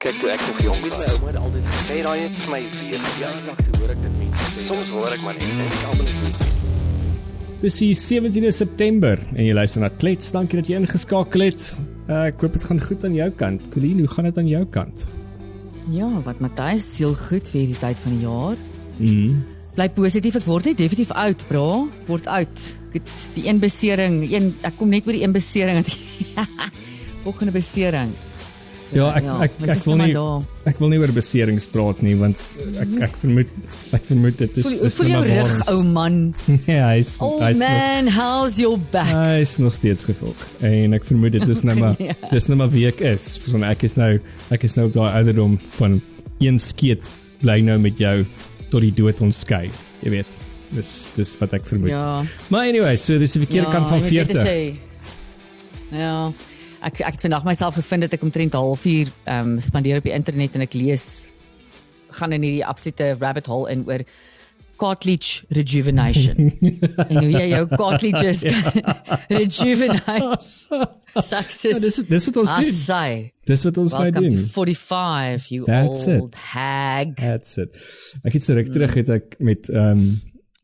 Kyk, toe ek nog jong was, my ouma het altyd gesê, raai het vir my 4 jaar lank hoor ek dit mense. Soms hoor ek maar net, en ek almal nie. Dis die 17de September en jy luister na Klets. Dankie dat jy ingeskakel het. Ek hoop dit gaan goed aan jou kant. Colleen, hoe gaan dit aan jou kant? Ja, wat Matthys, heel goed vir die tyd van die jaar. Bly positief, ek word net definitief oud, bra. Word oud. Ek het die een besering, ek kom net oor die een besering. Volgende besering. So, Ja, ek wil nie oor beserings praat nie, want ek vermoed dit is voel jou rug, ou man. Ja, Old man, how's your back? Hy is nog steeds gevolg. En ek vermoed dit is nou maar dis nou maar wie ek is. So ek is nou op daai ouderdom van een skeet bly nou met jou tot die dood ons skei. Jy weet. Dis wat ek vermoed. Ja. Maar anyway, so dis die verkeerde kant van 40. Ja. Ek het vandag myself gevind dat ek omtrent 1/2 uur spandeer op die internet en ek lees, gaan in hierdie absolute rabbit hole in oor cartilage rejuvenation. En hoe jy jou cartilages rejuvenate. Success. Dis wat ons doen. Dis wat ons nou doen. Welcome to 45, you That's old it. hag. That's it. Ek het so ruk terug het ek met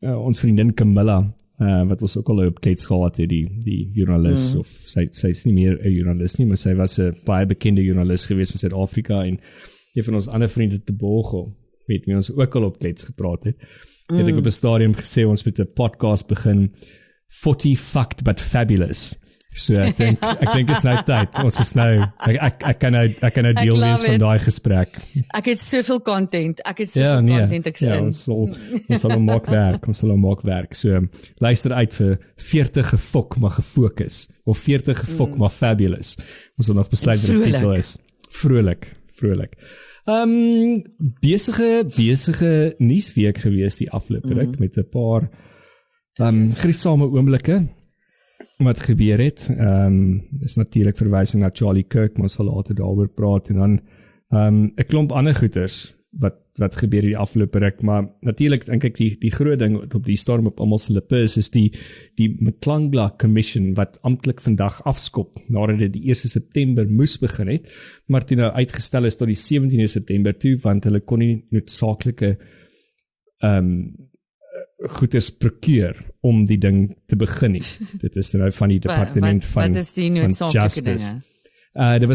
ons vriendin Camilla, wat ons ook al op Klets gehad het, die joernalis, of sy is nie meer 'n joernalis nie, maar sy was 'n baie bekende joernalis gewees in Suid-Afrika, en een van ons ander vriende te Borgo, met wie ons ook al op Klets gepraat het, het ek op 'n stadium gesê, ons moet 'n podcast begin, 40 fucked but fabulous. So ek dink is nou tyd. Ons is nou, ek kan nou deel wees van daai gesprek. Ek het soveel content, content ek ja, ons sal hom maak werk, so luister uit vir 40 gefok maar gefokus, of 40 gefok maar fabulous. Ons sal nog besluit wat die titel is. Vrolik. Besige nuusweek gewees die afgelope ruk, met 'n paar gruisame oomblikke wat gebeur het. Is natuurlik verwysing na Charlie Kirk, maar ons sal later daaroor praat, en dan 'n klomp ander goeters wat gebeur die afgelope ruk, maar natuurlik dink ek die groot ding wat op die storm op almal se lippe is die Mklangla Commission wat amptelik vandag afskop nadat dit die 1 September moes begin het, maar toe nou uitgestel is tot die 17de September toe, want hulle kon nie noodsaaklike goeders procure om die ding te begin nie. Dit is nou van die departement van Justice. Dit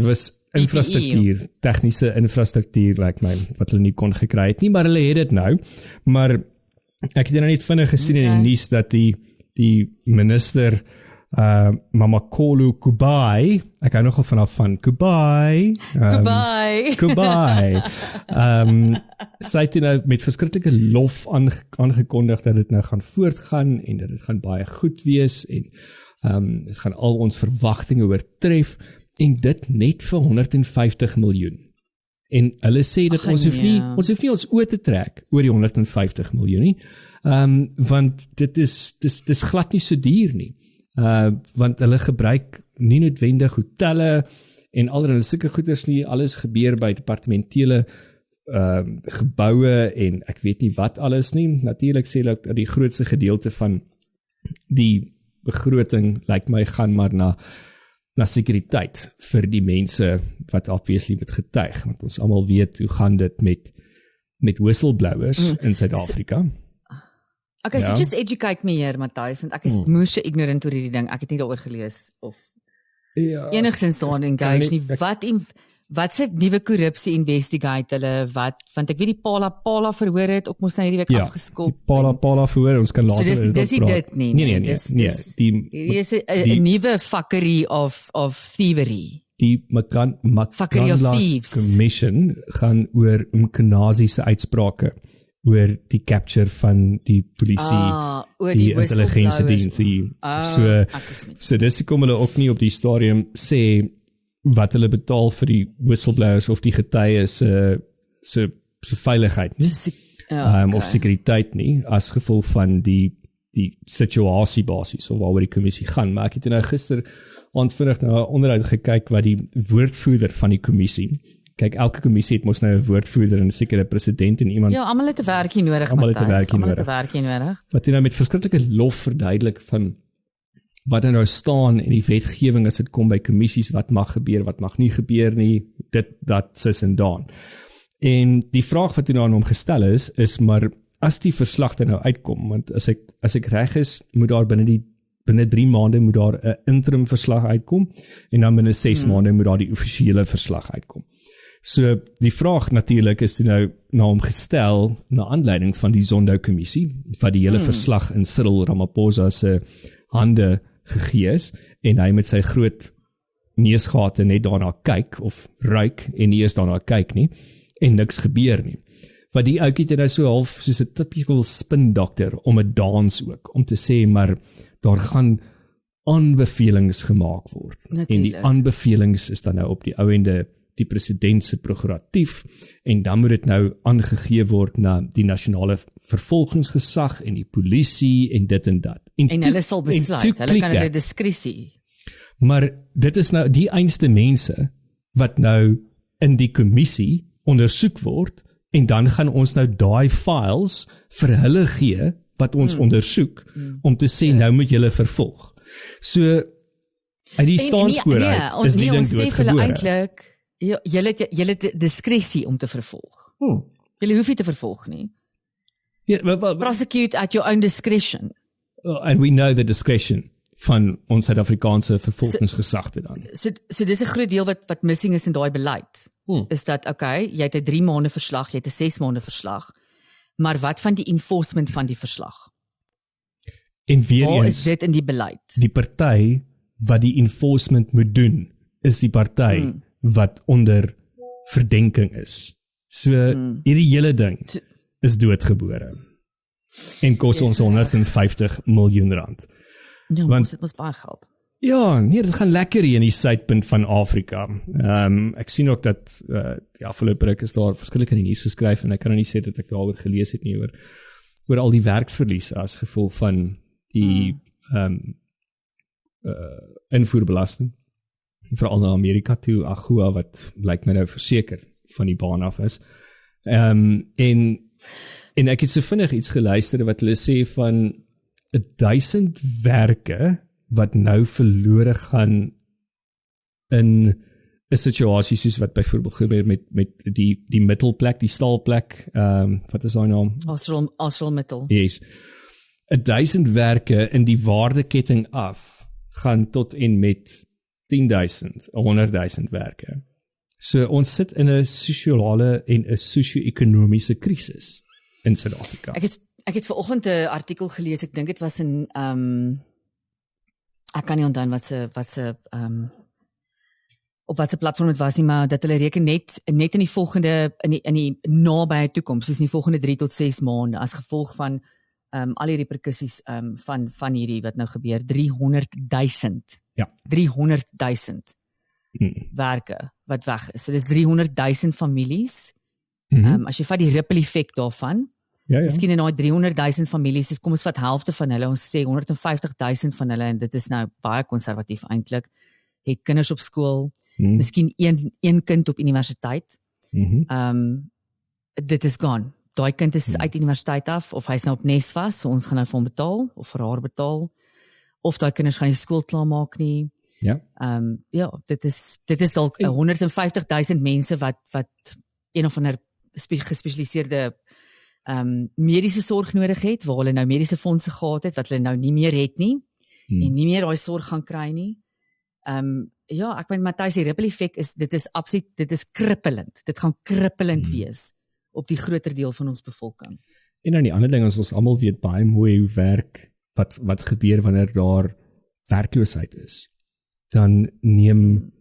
was infrastruktuur, tegniese infrastruktuur, like wat hulle nie kon gekry het nie, maar hulle het dit nou. Maar ek het nou net vinnig gesien in die nuus dat die minister Mamakolo Kubai, ek hou nogal van Kubai. Kubai. Sy het nou met verskriklike lof aangekondig dat dit nou gaan voortgaan en dat dit gaan baie goed wees en dit gaan al ons verwagtinge oortref en dit net vir 150 miljoen. En hulle sê dat ons hoef nie ons oë te trek oor die 150 miljoen nie, want dit is glad nie so duur nie. Want hulle gebruik nie noodwendig hotelle en allerlei sulke goeders nie, alles gebeur by departementele geboue en ek weet nie wat alles nie. Natuurlik sê hulle dat die grootste gedeelte van die begroting lyk my gaan maar na sekuriteit vir die mense wat obviously moet getuig, want ons almal weet hoe gaan dit met whistleblowers in Suid-Afrika. Okay, so just educate me hier, Matthys, want ek is moeë ignorant oor hierdie ding. Ek het nie daaroor gelees of enigstens daarin engage nie. Wat se nuwe korrupsie investigate hulle, want ek weet die Pala verhoor het ook mos nou hierdie week afgeskop. Die Pala verhoor, ons kan later so dis dit nie. Nee. Die is 'n nuwe fuckery of thievery. Die Mklangla Commission gaan oor Mkenazi se uitsprake oor die capture van die polisie, die intelligensiediens. So dis kom hulle ook nie op die stadium sê wat hulle betaal vir die whistleblowers of die getuies se veiligheid nie, of sekuriteit nie, as gevolg van die situasie basis of waaroor die kommissie gaan. Maar ek het nou gister aanvinnig na 'n onderhoud gekyk wat die woordvoerder van die kommissie, kyk, elke kommissie het mos nou 'n woordvoerder en 'n sekere president en iemand. Ja, almal het 'n werkie nodig, Matthys. Almal het 'n werkie nodig. Wat jy nou met verskriklike lof verduidelik van wat nou staan in die wetgewing as dit kom by kommissies, wat mag gebeur, wat mag nie gebeur nie, dat sis en daan. En die vraag wat toe nou aan hom gestel is maar as die verslag er nou uitkom, want as ek reg is, moet daar binne 3 maande moet daar 'n interim verslag uitkom, en dan binne 6 maande moet daar die offisiële verslag uitkom. So die vraag natuurlik is toe nou na hom gestel, na aanleiding van die Zondo-kommissie, wat die hele verslag in Cyril Ramaphosa se hande gegee is, en hy met sy groot neusgate net daarna kyk, of ruik, en nie eens daarna kyk nie, en niks gebeur nie. Wat die ouetjie het nou so half, soos 'n typical spin doctor, om 'n dans ook, om te sê, maar daar gaan aanbevelings gemaak word. Natuurlijk. En die aanbevelings is dan nou op die ouende die president se prerogatief, en dan moet dit nou aangegee word na die nasionale vervolgingsgesag en die polisie en dit en dat. En hulle sal besluit, hulle kan hulle diskresie. Maar dit is nou die einste mense wat nou in die kommissie ondersoek word, en dan gaan ons nou daai files vir hulle gee wat ons ondersoek, om te sê nou moet julle vervolg. So uit die staanspoor uit is die ding doodgebore. Eintlik julle het diskresie om te vervolg. Julle hoef nie te vervolg nie. Prosecute at your own discretion. And we know the discretion van ons Suid-Afrikaanse vervolgingsgesagte dan. So dis 'n groot deel wat missing is in daai beleid. Is dat, okay, jy het 'n 3 maande verslag, jy het 'n 6 maande verslag, maar wat van die enforcement van die verslag? En weer waar eens, is dit in die beleid? Die party wat die enforcement moet doen, is die party wat onder verdenking is. So, hierdie hele ding is doodgebore. En kos ons 150 miljoen rand. Ja, want dit was baie geld. Ja, nee, dit gaan lekker hier in die suidpunt van Afrika. Ek sien ook dat die afgelope ruk is daar verskillik in die nuus geskryf, en ek kan nou nie sê dat ek daaroor gelees het nie, oor al die werksverliese as gevolg van die invoerbelasting, veral na Amerika toe, AGOA, wat lyk my nou verseker van die baan af is. En ek het so vinnig iets geluister wat hulle sê van 1000 werke wat nou verlore gaan in 'n situasie soos wat byvoorbeeld gebeur met die middelplek, die staalplek, wat is daai naam? ArcelorMittal. Yes. 1000 werke in die waardeketting af gaan tot en met 10.000, 100.000 werke. So ons sit in 'n sosiale en 'n sosio-ekonomiese krisis in Suid-Afrika. Ek het vanoggend 'n artikel gelees, ek dink dit was in ek kan nie onthou op watse platform dit was nie, maar dat hulle reken net in die volgende, in die nabye toekoms, soos in die volgende 3 tot 6 maande, as gevolg van al die reperkusies van hierdie wat nou gebeur, 300.000. Ja. 300.000 werke wat weg is. So dis 300.000 families. As jy vat die ripple effek daarvan, miskien in daai 300.000 families, kom ons vat helfte van hulle, ons sê 150.000 van hulle, en dit is nou baie konservatief eintlik, het kinders op skool, miskien een kind op universiteit. Dit is gone. Daai kind is uit universiteit af, of hy's nou op Nesvas, so ons gaan nou vir hom betaal, of vir haar betaal, of daai kinders gaan nie skool klaarmaak nie. Ja. Dit is dalk 150.000 mense wat een of ander gespesialiseerde mediese sorg nodig het, waar hulle nou mediese fondse gehad het, wat hulle nou nie meer het nie, en nie meer daai sorg gaan kry nie. Ek meen, Matthys, die ripple effek dit is krippelend. Dit gaan krippelend wees op die groter deel van ons bevolking. En dan die ander ding is, ons almal weet baie mooi hoe werk, wat gebeur wanneer daar werkloosheid is. Dan neem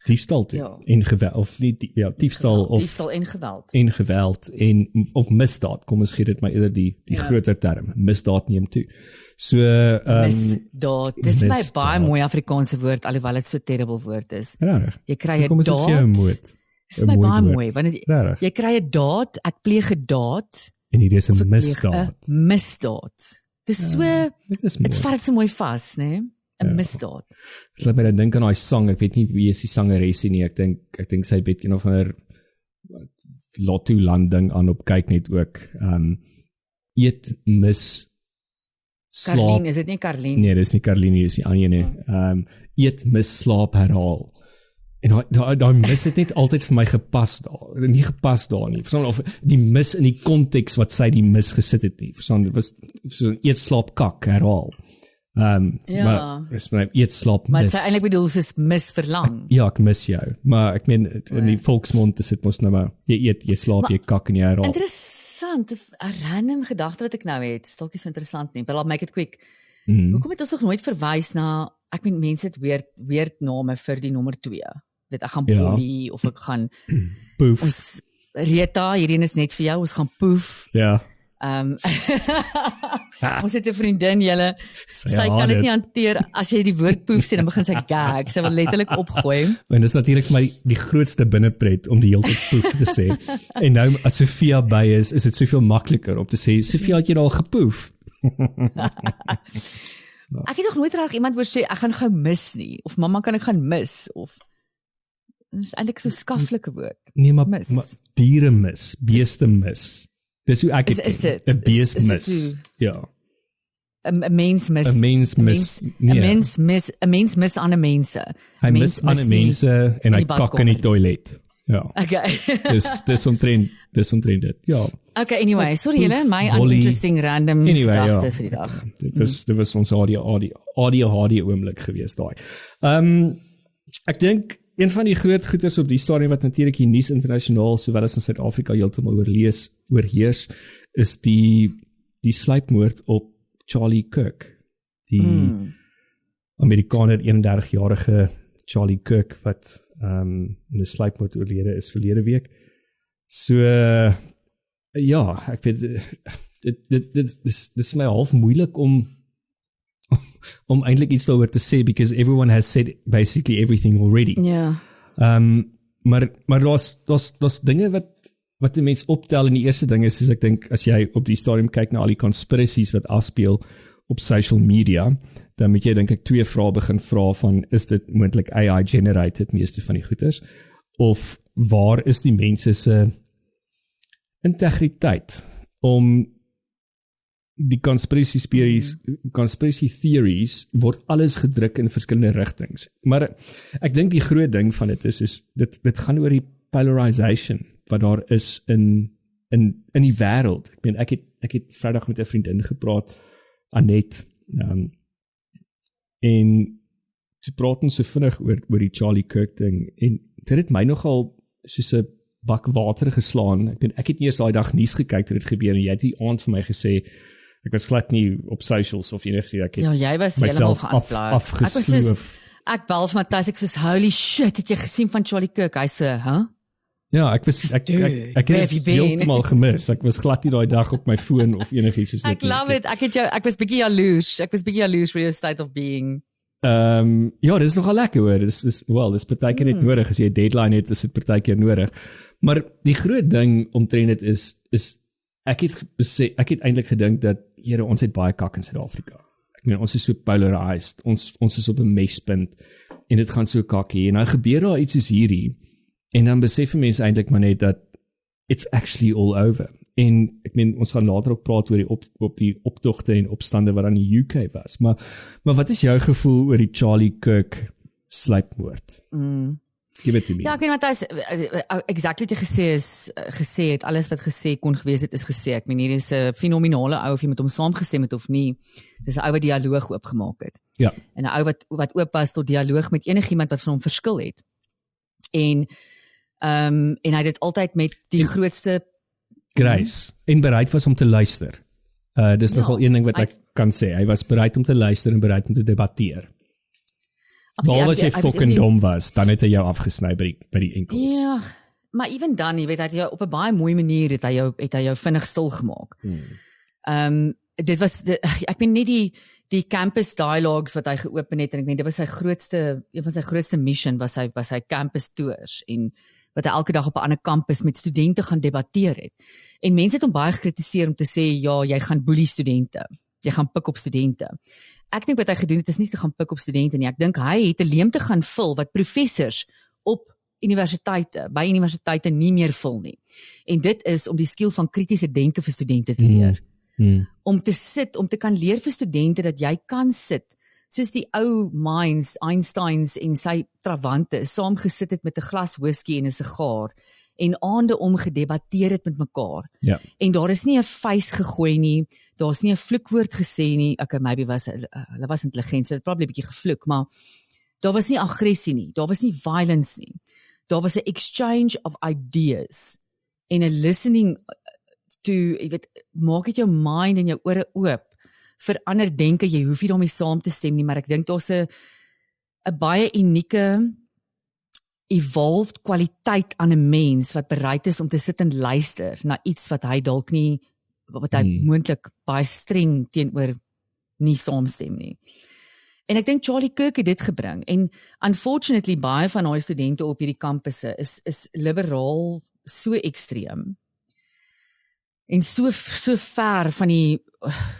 diefstal toe, en geweld, of nie, diefstal en geweld, of misdaad, kom ons gee dit maar eerder die groter term, misdaad neem toe. So, misdaad, dis my baie mooi Afrikaanse woord, alhoewel dit so terrible woord is. Rarig. Jy kry 'n daad, dis my baie mooi, want jy kry 'n daad, ek pleeg 'n daad, en hier is 'n misdaad. Misdaad. Dis so, dit vat dit so mooi vas, né? 'n misdaad. Dit laat my dan dink aan daai sang, ek weet nie wie is die sangeresie nie, ek dink sy het een of ander Lotto land ding aan op kyk net ook, eet mis Karlien, is dit nie Karlien? Nee, dis nie Karlien nie, dis die ander nie. Eet, mis, slaap, herhaal. En daai mis het net altyd vir my gepas daar. Nie gepas daar nie. Verstaan, of die mis in die konteks wat sy die mis gesit het nie. Verstaan, dit was so eet, slaap, kak, herhaal. Maar is my eet, slaap, mis. Maar sy eintlik bedoel soos mis verlang. Ja, ek mis jou. Maar ek meen in die volksmond is dit mos nou maar jy eet, jy slaap, jy kak en jy herhaal. Interessant, 'n random gedagte wat ek nou het. Is dalk nie so interessant nie, but I'll make it quick. Hoekom het ons nog nooit verwys na, ek meen mense het weird name vir die nommer 2. Weet ek gaan Polly of ek gaan Poef. Ons Rita, hierdie is net vir jou, ons gaan poef. Ja. Ons het 'n vriendin, julle, sy kan dit nie hanteer as jy die woord poef sê, dan begin sy gag, sy wil letterlik opgooi. En dis natuurlik maar die grootste binnepret om die hele tyd poef te sê. En nou as Sofia by is dit soveel makliker om te sê, Sofia, het jy al gepoef? Ek het nog nooit reg iemand wou sê, ek gaan gou mis nie, of mamma kan ek gaan mis, of dit is eintlik so 'n skaflike woord. Nee, maar diere mis, beeste mis. Dis hoe ek het ken. 'n bees mis. Ja. 'n mens mis. 'n mens mis. 'n mens mis ander mense. Hy mis ander mense en hy kak in die toilet. Ja. Okay. dis omtrent dit. Ja. Okay, anyway, sorry julle, my uninteresting random gedagte vir die dag. Dit was ons ADHD oomblik geweest daai. Ek dink een van die groot goeters op die stadium wat natuurlik die nuus internasionaal sowel as in Suid-Afrika heeltemal oorheers is die sluipmoord op Charlie Kirk. Die Amerikaner 31-jarige Charlie Kirk wat in 'n sluipmoord oorlede is verlede week. So ja, ek weet dit is my half moeilik om eintlik iets daaroor te sê because everyone has said basically everything already. Ja. Maar daar's dinge wat 'n mens optel en die eerste ding is ek dink as jy op die stadium kyk na al die conspiracies wat afspeel op social media, dan moet jy dink ek 2 vrae begin vra van is dit moontlik AI generated meeste van die goeters of waar is die mense se integriteit om die conspiracy theories word alles gedruk in verskillende rigtings. Maar ek dink die groot ding van dit is dit gaan oor die polarization wat daar is in die wêreld. Ek meen ek het Vrydag met 'n vriendin gepraat, Anet, en sy praat ons so vinnig oor die Charlie Kirk ding en dit het my nogal soos 'n bak water geslaan. Ek het nie eens daai dag nuus gekyk toe dit gebeur en jy het die aand vir my gesê ek was glad nie op socials of enigiets. Ek het jy was heeltemal afgesloof. Ek bel vir Matthys, ek sê holy shit, het jy gesien van Charlie Kirk? Hy sê, Ja, ek het heeltemal gemis. Ek was glad nie daai dag op my foon of enigiets soos dit. Ek love it. Ek was bietjie jaloers. Ek was bietjie jaloers vir jou state of being. Ja, dit is nogal lekker hoor. Dis partykeer net nodig as jy 'n deadline het, is dit partykeer nodig. Maar die groot ding omtrent dit is ek het eintlik gedink dat ons het baie kak in Suid-Afrika. Ek meen ons is so polarized. Ons is op 'n mespunt en dit gaan so kakkie en dan gebeur daar iets soos hierdie en dan besef mense eintlik maar net dat it's actually all over. En ek meen ons gaan later ook praat oor die optogte en opstande wat aan die UK was. Maar wat is jou gevoel oor die Charlie Kirk sluipmoord? Give it to me. Ja, ek weet wat hy exactly te gesê het, alles wat gesê kon gewees het is gesê. Ek meen hier is 'n fenominale ou of jy met hom saamgestem het of nie. Dis 'n ou wat dialoog oopgemaak het. Ja. En 'n ou wat oop was tot dialoog met enigiemand wat van hom verskil het. En hy het dit altyd met die grootste grace en bereid was om te luister. Dis nogal een ding wat ek kan sê. Hy was bereid om te luister en bereid om te debatteer. Behalwe as jy fucking dom was, dan het hy jou afgesny by die enkels. Ja, maar even dan, jy weet, hy het jou op 'n baie mooi manier het hy jou vinnig stil gemaak. Dit was ek meen nie die campus dialogues wat hy geopen het en ek meen dit was een van sy grootste mission was hy campus tours en wat hy elke dag op 'n ander kampus met studente gaan debatteer het. En mense het hom baie gekritiseer om te sê ja, jy gaan boelie studente. Jy gaan pik op studente. Ek dink wat hy gedoen het is nie te gaan pik op studente nie. Ek dink hy het 'n leemte gaan vul wat professors op by universiteite nie meer vul nie. En dit is om die skill van kritiese denke vir studente te leer. om te sit, om te kan leer vir studente dat jy kan sit, soos die ou minds, Einsteins en sy trawante, saam gesit het met 'n glas whisky en 'n sigaar, en aande om gedebatteer het met mekaar. Ja. En daar is nie 'n vuis gegooi nie, daar is nie 'n vloekwoord gesê nie, okay, maybe hulle was intelligent, so het probably 'n bietjie gevloek, maar daar was nie aggressie nie, daar was nie violence nie, daar was 'n exchange of ideas, en 'n listening to, jy weet, maak dit jou mind en jou ore oop, verander denke, jy hoef nie daarmee saam te stem nie, maar ek dink daar's 'n baie unieke evolved kwaliteit aan 'n mens wat bereid is om te sit en luister na iets wat hy dalk nie, wat hy moontlik baie streng teenoor nie saamstem nie. En ek dink Charlie Kirk het dit gebring, en unfortunately baie van daai studente op hierdie kampusse is liberaal so ekstreem, en so ver van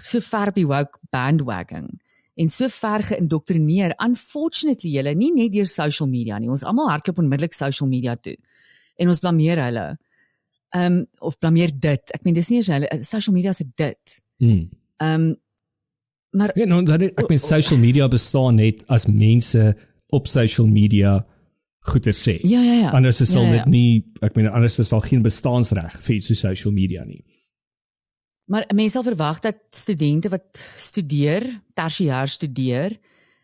so ver op die woke bandwagon, en so ver geïndoktrineer, unfortunately julle, nie net deur social media nie, ons almal hardloop onmiddellik social media toe, en ons blameer hulle, of blameer dit, ek meen, dis nie eens hulle, social media is dit. Maar ja, nou, ek meen, social media bestaan net as mense op social media goeie sê. Ja. Anders sal dit nie, ek meen, anders sal geen bestaansreg vir iets so social media nie. Maar mense sal verwag dat studente wat studeer, tersiêr studeer,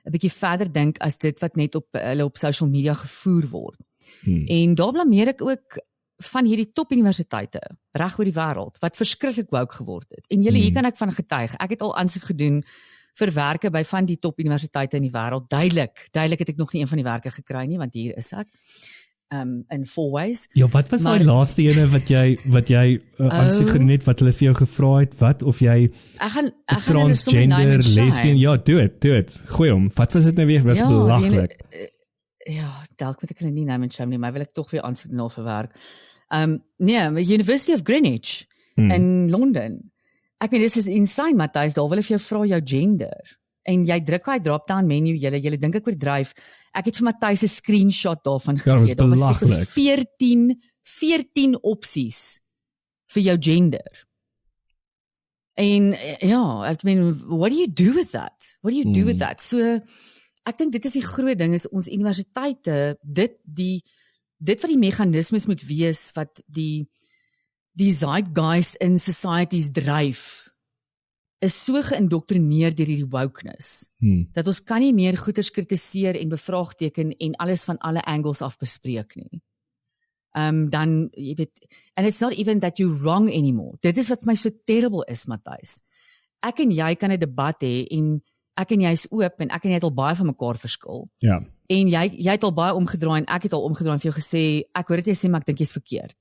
'n bietjie verder dink as dit wat net op hulle op social media gevoer word. En daar blameer ek ook van hierdie topuniversiteite reg oor die wêreld wat verskriklik woke geword het. En julle, hier kan ek van getuig. Ek het al aansoek gedoen vir werke by van die topuniversiteite in die wêreld. Duidelik het ek nog nie een van die werke gekry nie, want hier is ek. In 4 ways. Ja, wat was die laaste ene wat jy aansoek gedoen het, wat hulle vir jou gevra het, wat of jy ek gaan transgender, lesbian, ja, do it. Gooi hom. Wat was dit nou weer? Was belaglik. Ja, dalk moet ek hulle nie name and shame nie, maar wil ek tog weer aansoek doen vir werk. Nee, University of Greenwich in Londen. Ek meen, dis is insane, Matthys, daar wil ek vir jou vra jou gender. En jy druk daai drop-down menu, julle dink ek oordryf. Ek het vir Matthys 'n screenshot daarvan gegee. Ja, dit was belaglik. 14 opsies vir jou gender. En ja, ek meen, what do you do with that? So, ek dink dit is die groot ding, is ons universiteite, dit wat die meganismes moet wees, wat die zeitgeist in societies dryf, is so geïndoktrineer deur hierdie wokeness, dat ons kan nie meer goeders kritiseer en bevraagteken en alles van alle angles af bespreek nie. Dan, jy weet, and it's not even that you're wrong anymore. Dit is wat my so terrible is, Matthys. Ek en jy kan 'n debat hê, en ek en jy is oop, en ek en jy het al baie van mekaar verskil. Ja. En jy het al baie omgedraai, en ek het al omgedraai en vir jou gesê, ek hoor dit jy sê, maar ek dink jy's verkeerd.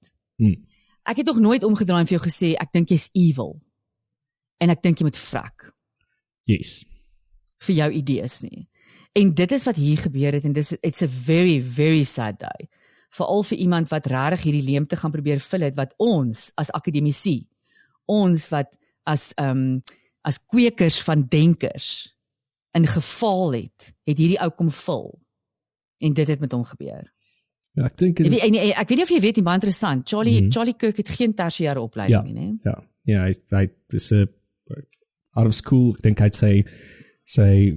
Ek het nog nooit omgedraai en vir jou gesê, ek dink jy's evil. En ek dink jy moet vrek. Yes. Vir jou idees nie. En dit is wat hier gebeur het, en it's a very, very sad day. Veral vir iemand wat regtig hierdie leemte gaan probeer vul het, wat ons as akademici, ons wat as kwekers van denkers in geval het hierdie ou kom vul. En dit het met hom gebeur. Ja, ek dink ek weet nie of jy weet, nie, baie interessant. Charlie Kirk het geen tersiêre opleiding nie, né? Ja, hy is out of school, ek dink hy het sy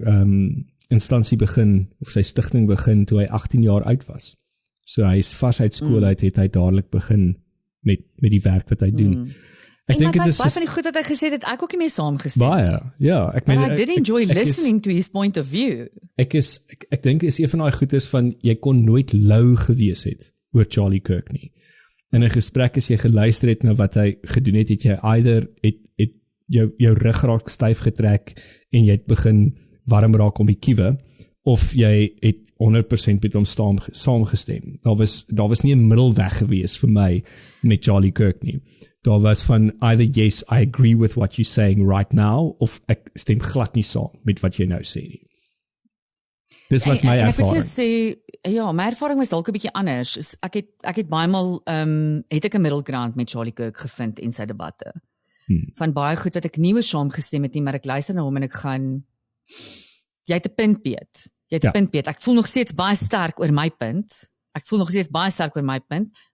instansie begin, of sy stigting begin, toe hy 18 jaar oud was. So hy is vars uit skool uit, het hy dadelik begin met die werk wat hy doen. Ek dink dit is baie van die goed wat hy gesê het, ek ook nie mee saamgestem. Baie, ja. I did enjoy listening to his point of view. Ek dink is een van daai goedes van, jy kon nooit lou gewees het oor Charlie Kirk nie. In 'n gesprek as jy geluister het na wat hy gedoen het, het jy either het jou ruggraat styf getrek en jy het begin warm raak om die kiewe, of jy het 100% met hom saamgestem. Daar was nie 'n middelweg gewees vir my met Charlie Kirk nie. Daar was van either yes, I agree with what you're saying right now, of ek stem glad nie saam met wat jy nou sê nie. Dis was my ervaring. Ek wil sê, ja, my ervaring was dalk 'n bietjie anders. Ek het baie maal het ek 'n middelground met Charlie Kirk gevind in sy debatte. Van baie goed wat ek nie oor saamgestem het nie, maar ek luister na hom en ek gaan, jy het 'n punt, Piet. Ek voel nog steeds baie sterk oor my punt.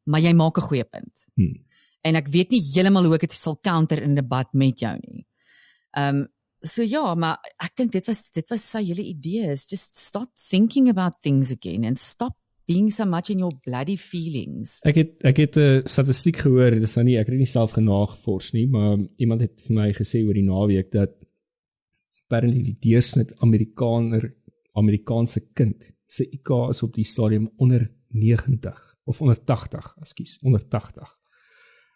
Maar jy maak 'n goeie punt. En ek weet nie heeltemal hoe ek dit sal counter in 'n debat met jou nie. So ja, maar ek dink dit was sy hele idee, is just stop thinking about things again and stop being so much in your bloody feelings. Ek het 'n statistiek gehoor, dit is nou nie, ek het dit nie self genagevors nie, maar iemand het vir my gesê oor die naweek dat apparently die deursnit Amerikaanse kind se IQ is op die stadium onder 90 of onder 80, onder 80.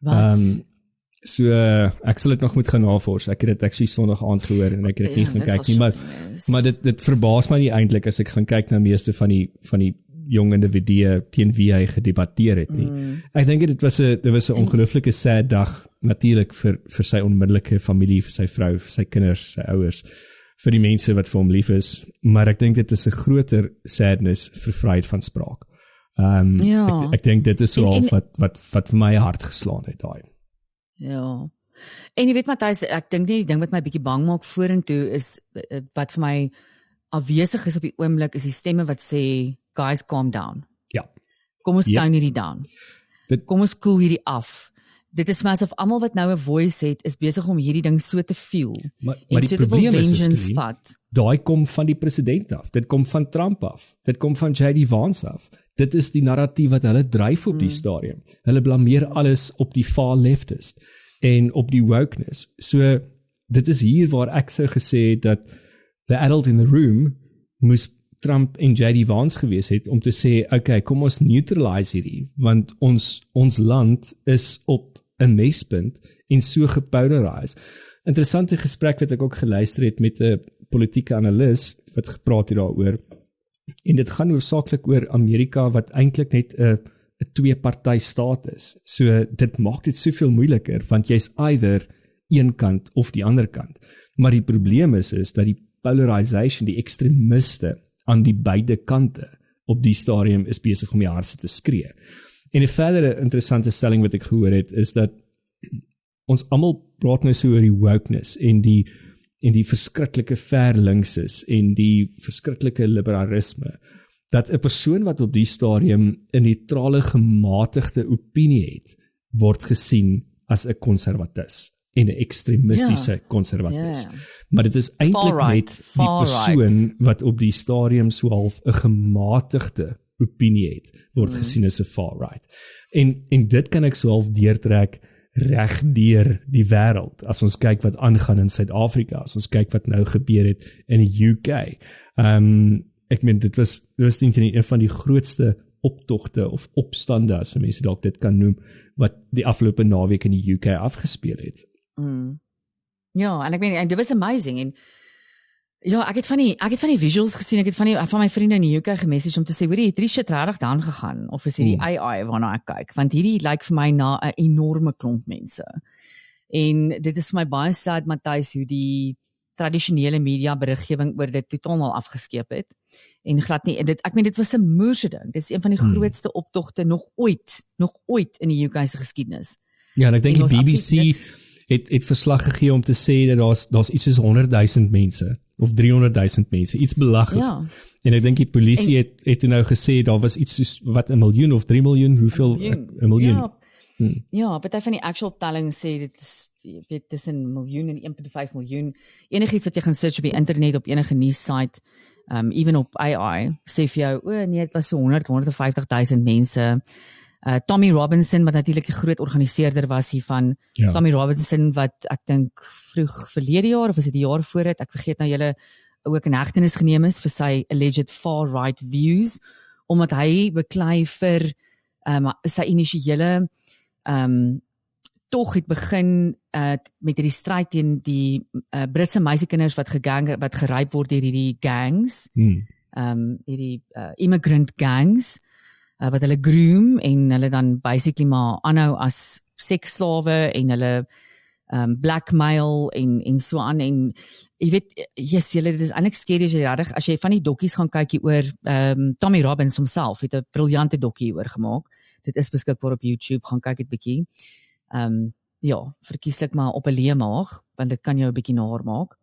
Wat? So ek sal dit nog moet gaan navors. Ek het dit actually Sondag aand gehoor en ek het dit nie gaan kyk nie, maar dit verbaas my nie eintlik as ek gaan kyk na meeste van die jong individue teen wie hy gedebatteer het nie. Ek dink dit was 'n ongelooflike sad dag natuurlik vir sy onmiddellike familie, vir sy vrou, vir sy kinders, sy ouers, vir die mense wat vir hom lief is, maar ek dink dit is 'n groter sadness vir vryheid van spraak. Ek dink dit is so wat vir my hart geslaan het daai. Ja. En jy weet Matthys, ek dink nie die ding wat my bietjie bang maak vorentoe is wat vir my afwesig is op die oomblik is die stemme wat sê guys calm down. Ja. Kom ons tone hierdie down. Kom ons koel hierdie af. Dit is maar asof almal wat nou 'n voice het is besig om hierdie ding so te feel. Maar die so probleem is vat. Daai kom van die president af. Dit kom van Trump af. Dit kom van J.D. Vance af. Dit is die narratief wat hulle dryf op die stadium. Hulle blameer alles op die far leftist en op die wokeness. So dit is hier waar ek sou gesê het dat the adult in the room moes Trump en J.D. Vance gewees het om te sê, okay, kom ons neutralise hierdie, want ons land is op 'n mespunt en so gepolarize. Interessante gesprek wat ek ook geluister het met 'n politieke analis wat gepraat het daaroor. En dit gaan hoofsaaklik oor Amerika wat eintlik net 'n twee-party staat is. So dit maak dit soveel moeiliker want jy's either een kant of die ander kant. Maar die probleem is dat die polarization, die ekstremiste aan die beide kante op die stadium is besig om die hardste te skree. En 'n verdere interessante stelling wat ek gehoor het is dat ons almal praat nou so oor die wokeness en die verskriklike verlinks is en die verskriklike liberalisme, dat 'n persoon wat op die stadium 'n neutrale gematigde opinie het, word gesien as 'n konservatis en 'n ekstremistiese konservatis. Maar dit is eintlik net die persoon wat op die stadium so half 'n gematigde opinie het, word gesien as 'n far right. En dit kan ek so half deurtrek reg deur die wêreld. As ons kyk wat aangaan in Suid-Afrika, as ons kyk wat nou gebeur het in die UK. Ek meen dit was een van die grootste optogte of opstande, as mense dalk dit kan noem, wat die afgelope naweek in die UK afgespeel het. Ja, en ek meen, en dit was amazing, en ja, ek het van die visuals gesien, ek het van my vriende in die UK gemessage om te sê, hoor jy, het hierdie shit regtig dan gegaan, of is hierdie AI waarna ek kyk, want hierdie lyk vir my na 'n enorme klomp mense, en dit is vir my baie sad, Matthys, hoe die tradisionele media beriggewing oor dit totaal al afgeskeep het, en glad nie, ek meen, dit was 'n moerse ding, dit is een van die grootste optogte nog ooit in die UK se geskiedenis. Ja, en ek dink die BBC het verslag gegee om te sê dat daar's iets soos 100,000 mense, of 300,000 mense, iets belaglik. Ja. En ek dink die polisie het nou gesê, daar was iets soos, wat, 1 miljoen of 3 miljoen, hoeveel? 1 miljoen. Ja, party van die actual telling sê, dit is, jy weet, tussen 1 miljoen en 1.5 miljoen, enigiets wat jy gaan search op die internet, op enige nuus site, even op AI, sê vir jou, nee, het was so 150,000 mense. Tommy Robinson, wat natuurlik 'n groot organiseerder was hiervan, Tommy Robinson, wat ek dink vroeg verlede jaar, of was dit die jaar voor dit, ek vergeet nou julle, ook in hegtenis geneem is vir sy alleged far-right views, omdat hy beklei vir sy initiële tog het begin met hierdie stryd teen die Britse meisiekinders wat geryp word deur hierdie gangs, hierdie immigrant gangs, wat hulle groom en hulle dan basically maar aanhou as seksslawe en hulle blackmail en so aan, en jy weet, dit is eintlik scary as jy van die dokkies gaan kyk oor Tommy Robbins homself het 'n briljante dokkie oor gemaak. Dit is beskikbaar op YouTube, gaan kyk dit bietjie. Ja, verkieslik maar op 'n leemaag, want dit kan jou 'n bietjie naar maak.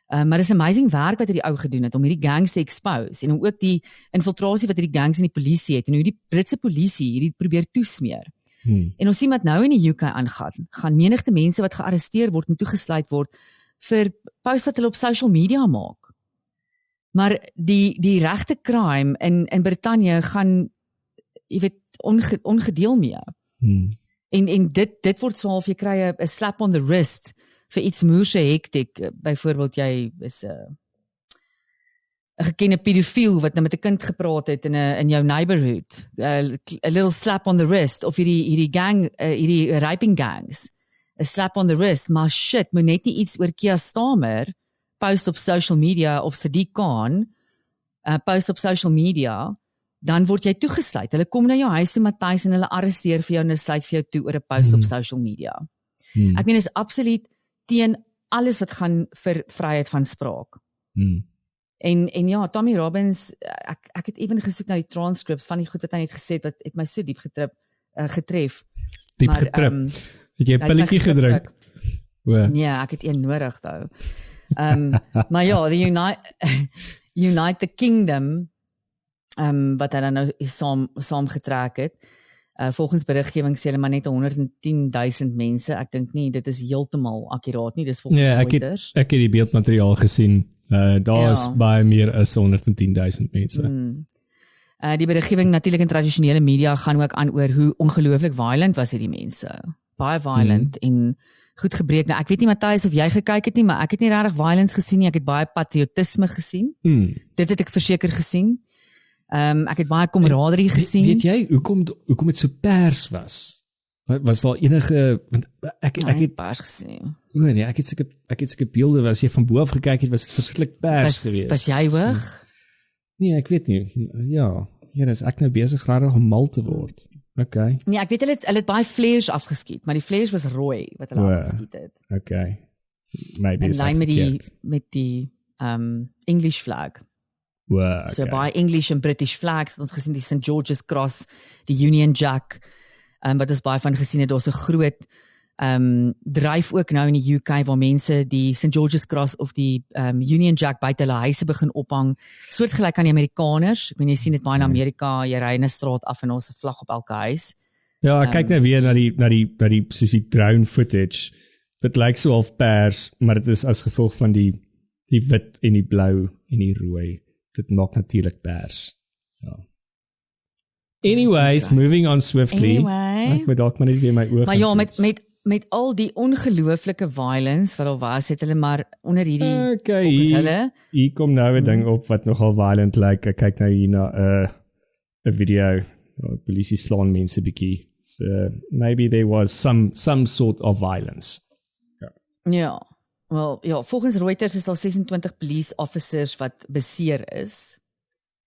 Maar dis amazing werk wat hierdie ou gedoen het om hierdie gangs te expose en om ook die infiltrasie wat hierdie gangs in die polisie het en hoe die Britse polisie hierdie probeer toesmeer. En ons sien wat nou in die UK aangaan, gaan menigte mense wat gearresteer word en toegesluit word, vir posts wat hulle op social media maak. Maar die regte crime in Brittanje gaan, jy weet, ongedeel mee. En dit word so half, jy kry 'n slap on the wrist vir iets moerse hektiek. Byvoorbeeld jy is 'n gekende pedofiel wat nou met 'n kind gepraat het in jou neighborhood. A little slap on the wrist of hierdie gang, hierdie raping gangs. 'n slap on the wrist, maar shit, moet net nie iets oor Kia Stamer post op social media of Sadiq Khan post op social media, dan word jy toegesluit. Hulle kom na jou huis toe, Matthys, en hulle arresteer vir jou en hulle sluit vir jou toe oor 'n post op social media. Ek meen, is absoluut teen alles wat gaan vir vryheid van spraak. En ja, Tommy Robbins, ek het even gesoek na die transcripts van die goed wat hy net gesê het my so diep getref. Diep getrip. Het jy 'n pilletjie gedrink? Nee, ek het een nodig nou. Maar ja, die United Kingdom, wat hy dan nou saamgetrek het, volgens beriggewing sê hulle maar net 110,000 mense. Ek dink nie, dit is heeltemal akkuraat nie, dis volgens Reuters. Ek het die beeldmateriaal gesien. Daar is baie meer as 110,000 mense. Die beriggewing natuurlik in tradisionele media gaan ook aan oor hoe ongelooflik violent was hierdie mense. Baie violent en goed gebreek. Nou, ek weet nie, Matthys, of jy gekyk het nie, maar ek het nie regtig violence gesien nie. Ek het baie patriotisme gesien. Dit het ek verseker gesien. Ek het baie kameraderie gesien. Weet jy, hoekom het so pers was? Was daar enige, want ek het pers gesien. Nee, ek het seker beelde, as jy van bo af gekyk het, was dit verskriklik pers geweest. Was jy hoog? Nee, ek weet nie. Ja, is ek nou besig regtig om mal te word. Okay. Nee, ek weet hulle het baie flares afgeskiet, maar die flares was rooi wat hulle afgeskiet het. Okay. Maybe is met die English flag. Okay. So baie English en British flags het ons gesien, die St. George's Cross, die Union Jack, wat ons baie van gesien het, daar's 'n groot dryf ook nou in die UK waar mense die St. George's Cross of die Union Jack buite hulle huise begin ophang, soortgelyk aan die Amerikaners. Ek weet jy sien dit baie in Amerika, jy ry in 'n straat af en ons 'n vlag op elke huis. Ja, ek kyk nou weer na die soos die drone footage. Dit lyk so half pers, maar dit is as gevolg van die wit en die blou en die rooi. Dit maak natuurlik pers. Ja. Anyways, moving on swiftly. Ek moet dalk maar net weer my oë. Maar ja, met al die ongelooflike violence wat al was, het hulle maar onder hierdie volgens hulle. Hier kom nou 'n ding op wat nogal violent lyk. Ek kyk nou hier na 'n video. Polisie slaan mense bietjie. So maybe there was some sort of violence. Ja. Wel, ja, volgens Reuters is daar 26 police officers wat beseer is.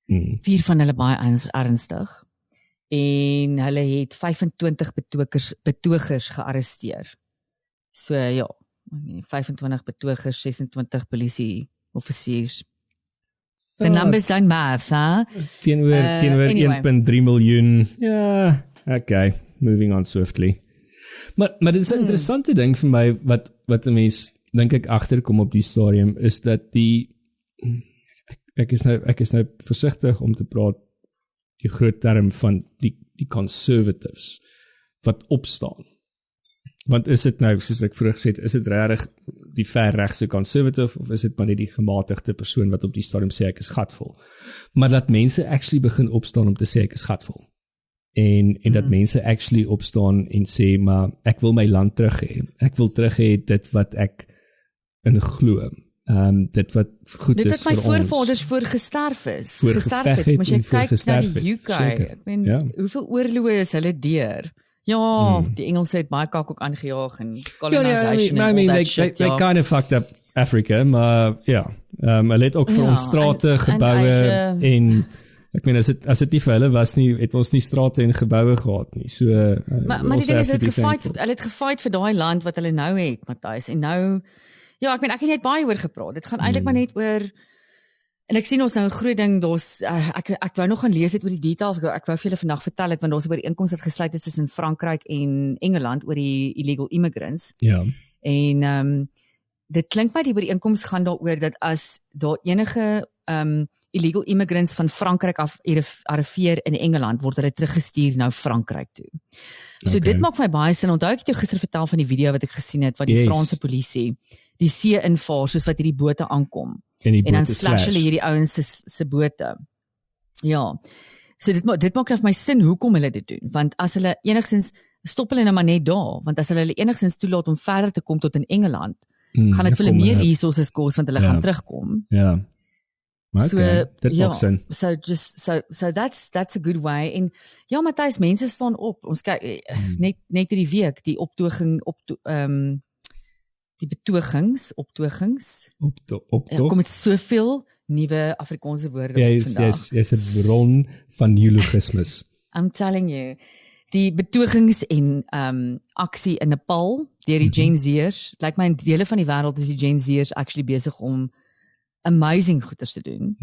4 van hulle baie ernstig. En hulle het 25 betogers gearresteer. So ja, 25 betogers, 26 polisie offisiers. The numbers don't math, huh? Teenoor anyway. 1.3 miljoen. Ja, okay, moving on swiftly. Maar dit is 'n interessante ding vir my wat 'n mens dink ek agterkom op die stadium is dat ek is nou versigtig om te praat die groot term van die conservatives wat opstaan. Want is dit nou, soos ek vroeër gesê het, is dit regtig die verregse conservative of is dit maar net die gematigde persoon wat op die stadium sê ek is gatvol? Maar dat mense actually begin opstaan om te sê ek is gatvol. En dat mense actually opstaan en sê maar ek wil my land terug hê. Ek wil terug hê dit wat ek in glo. Dit wat goed dit is vir ons. Dit wat my voorvaders voor gesterf is. Gesterf het, maar jy kyk na die UK. Zeker. Ek meen, hoeveel oorloë is hulle deur? Ja, die Engelse het baie kak ook aangejaag en colonization I mean, they kind of fucked up Africa, maar hulle het ook vir ons strate, geboue en ek meen, as dit nie vir hulle was nie, het ons nie strate en geboue gehad nie. So, maar die ding is, hulle het gefight vir daai land wat hulle nou het, Matthys, en nou, ja, ek meen, ek het net baie oor gepraat, dit gaan eintlik maar net oor, en ek sien ons nou 'n groot ding, ek wou nog gaan lees dit oor die detail, ek wou vir julle vandag vertel het, want daar's 'n ooreenkoms wat gesluit het tussen Frankryk en Engeland oor die illegal immigrants. Ja. En dit klink my die ooreenkoms gaan daaroor dat as daar enige illegal immigrants van Frankryk af arriveer in Engeland, word hulle teruggestuur na Frankryk toe. So dit maak vir my baie sin. Onthou ek het jou gister vertel van die video wat ek gesien het, wat die Franse polisie die see invaar soos wat hierdie bote aankom. En dan slash hulle hierdie ouens se bote. Ja. So dit maak vir my sin hoekom hulle dit doen, want as hulle enigstens stop hulle nou maar net daar, want as hulle enigstens toelaat om verder te kom tot in Engeland, gaan dit vir hulle meer resources kos want hulle gaan terugkom. Ja. Maar okay, dit maak sin. So that's a good way. En ja, Matthys, mense staan op. Ons kyk net hierdie week die die betogings. Ja, kom met soveel nuwe Afrikaanse woorde vandag. Jy's 'n bron van neologismes. I'm telling you. Die betogings en aksie in Nepal deur die Gen Z'ers. Lyk my in dele van die wêreld is die Gen Z'ers actually besig om amazing goeders te doen.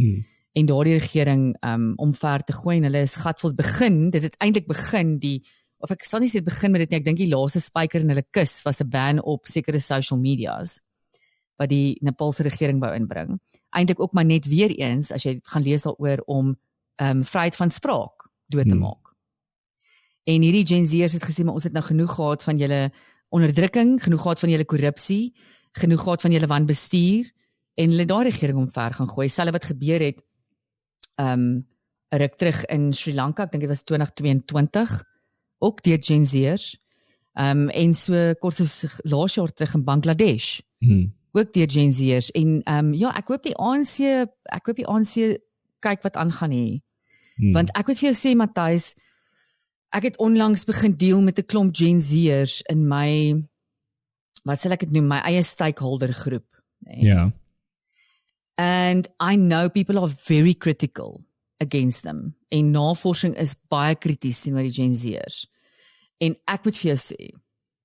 En daardie regering omver te gooi en hulle is gatvol begin. Dit het eintlik begin of ek sal nie sê dit begin met dit nie, ek dink die laaste spyker in hulle kus was 'n ban op sekere social medias wat die Nepalse regering wou inbring. Eintlik ook maar net weer eens as jy gaan lees daaroor om vryheid van spraak dood te maak. En hierdie Gen Z'ers het gesê maar ons het nou genoeg gehad van julle onderdrukking, genoeg gehad van julle korrupsie, genoeg gehad van julle wanbestuur en hulle daai regering omver gaan gooi. Selfs wat gebeur het 'n ruk terug in Sri Lanka, ek dink dit was 2022, ook deur Gen Z'ers. En so kort soos laas jaar terug in Bangladesh. Ook deur Gen Z'ers en ja, ek hoop die ANC kyk wat aangaan hier. Want ek moet vir jou sê Matthys, ek het onlangs begin deel met 'n klomp Gen Z'ers in my wat sal ek dit noem, my eie stakeholder groep. Nee. Ja. And I know people are very critical against them. En navorsing is baie krities teenoor die Gen Z'ers. En ek moet vir jou sê,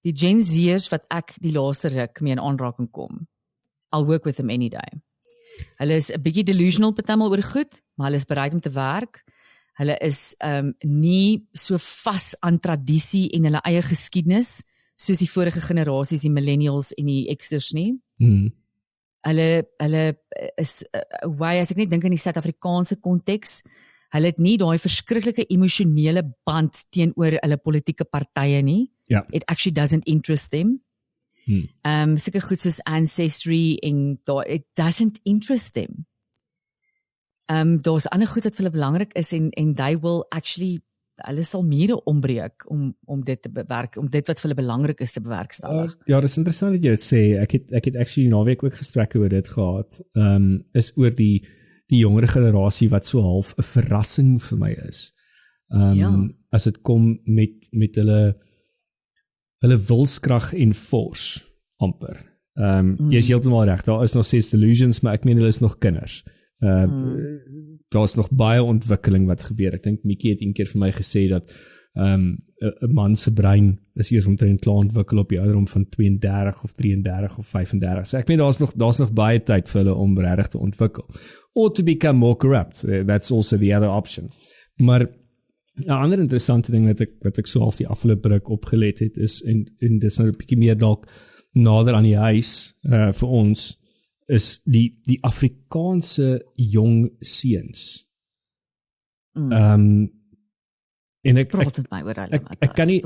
die Gen Z'ers wat ek die laaste ruk mee in aanraking kom, I'll work with them any day. Hulle is 'n bietjie delusional partymal oor goed, maar hulle is bereid om te werk. Hulle is nie so vas aan tradisie en hulle eie geskiedenis, soos die vorige generasies, die millennials en die Xers nie. Hulle is way, as ek net dink in die Suid-Afrikaanse konteks, hulle het nie daai verskriklike emosionele band teenoor hulle politieke partye nie. Ja. It actually doesn't interest them. Sulke goed soos ancestry en it doesn't interest them. Daar's ander goed wat vir hulle belangrik is en they will actually, hulle sal mure ombreek om dit te bewerk, om dit wat vir hulle belangrik is te bewerkstellig. Ja, dis interessant dat jy dit sê. Ek het actually naweek ook gesprekke oor dit gehad. Is oor die jongere generasie wat so half 'n verrassing vir my is. As dit kom met hulle wilskrag en force amper. Jy is heeltemal reg. Daar is nog steeds delusions, maar ek meen hulle is nog kinders. Daar is nog baie ontwikkeling wat gebeur. Ek dink Mikkie het een keer vir my gesê dat 'n man se brein is eers omtrent klaar ontwikkel op die ouderdom van 32 of 33 of 35. So ek meen daar's nog baie tyd vir hulle om regtig te ontwikkel. Or to become more corrupt. That's also the other option. Maar 'n ander interessante ding wat ek so half die afgelope ruk opgelet het is en dis nou 'n bietjie meer dalk nader aan die huis vir ons is die Afrikaanse jong seuns. En ek kan nie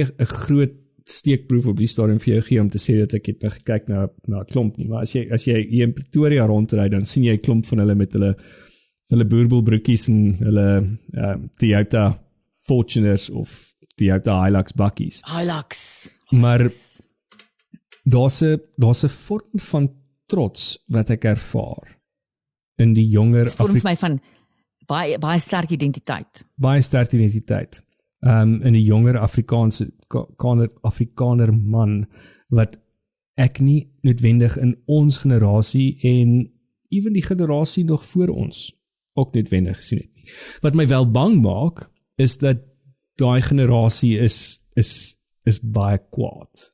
'n groot steekproef op die stadium vir jou gee om te sê dat ek het gekyk na 'n klomp nie, maar as jy hier in Pretoria rondry, dan sien jy 'n klomp van hulle met hulle boerbelbroekies en hulle Toyota Fortuners of Toyota Hilux bakkies. Maar daar's 'n vorm van trots wat ek ervaar in die jonger vorm vir my van baie sterk identiteit. Baie sterk identiteit. In die jonger Afrikaner man wat ek nie noodwendig in ons generasie en ewen die generasie nog voor ons ook noodwendig gesien het nie. Wat my wel bang maak is dat daai generasie is baie kwaad.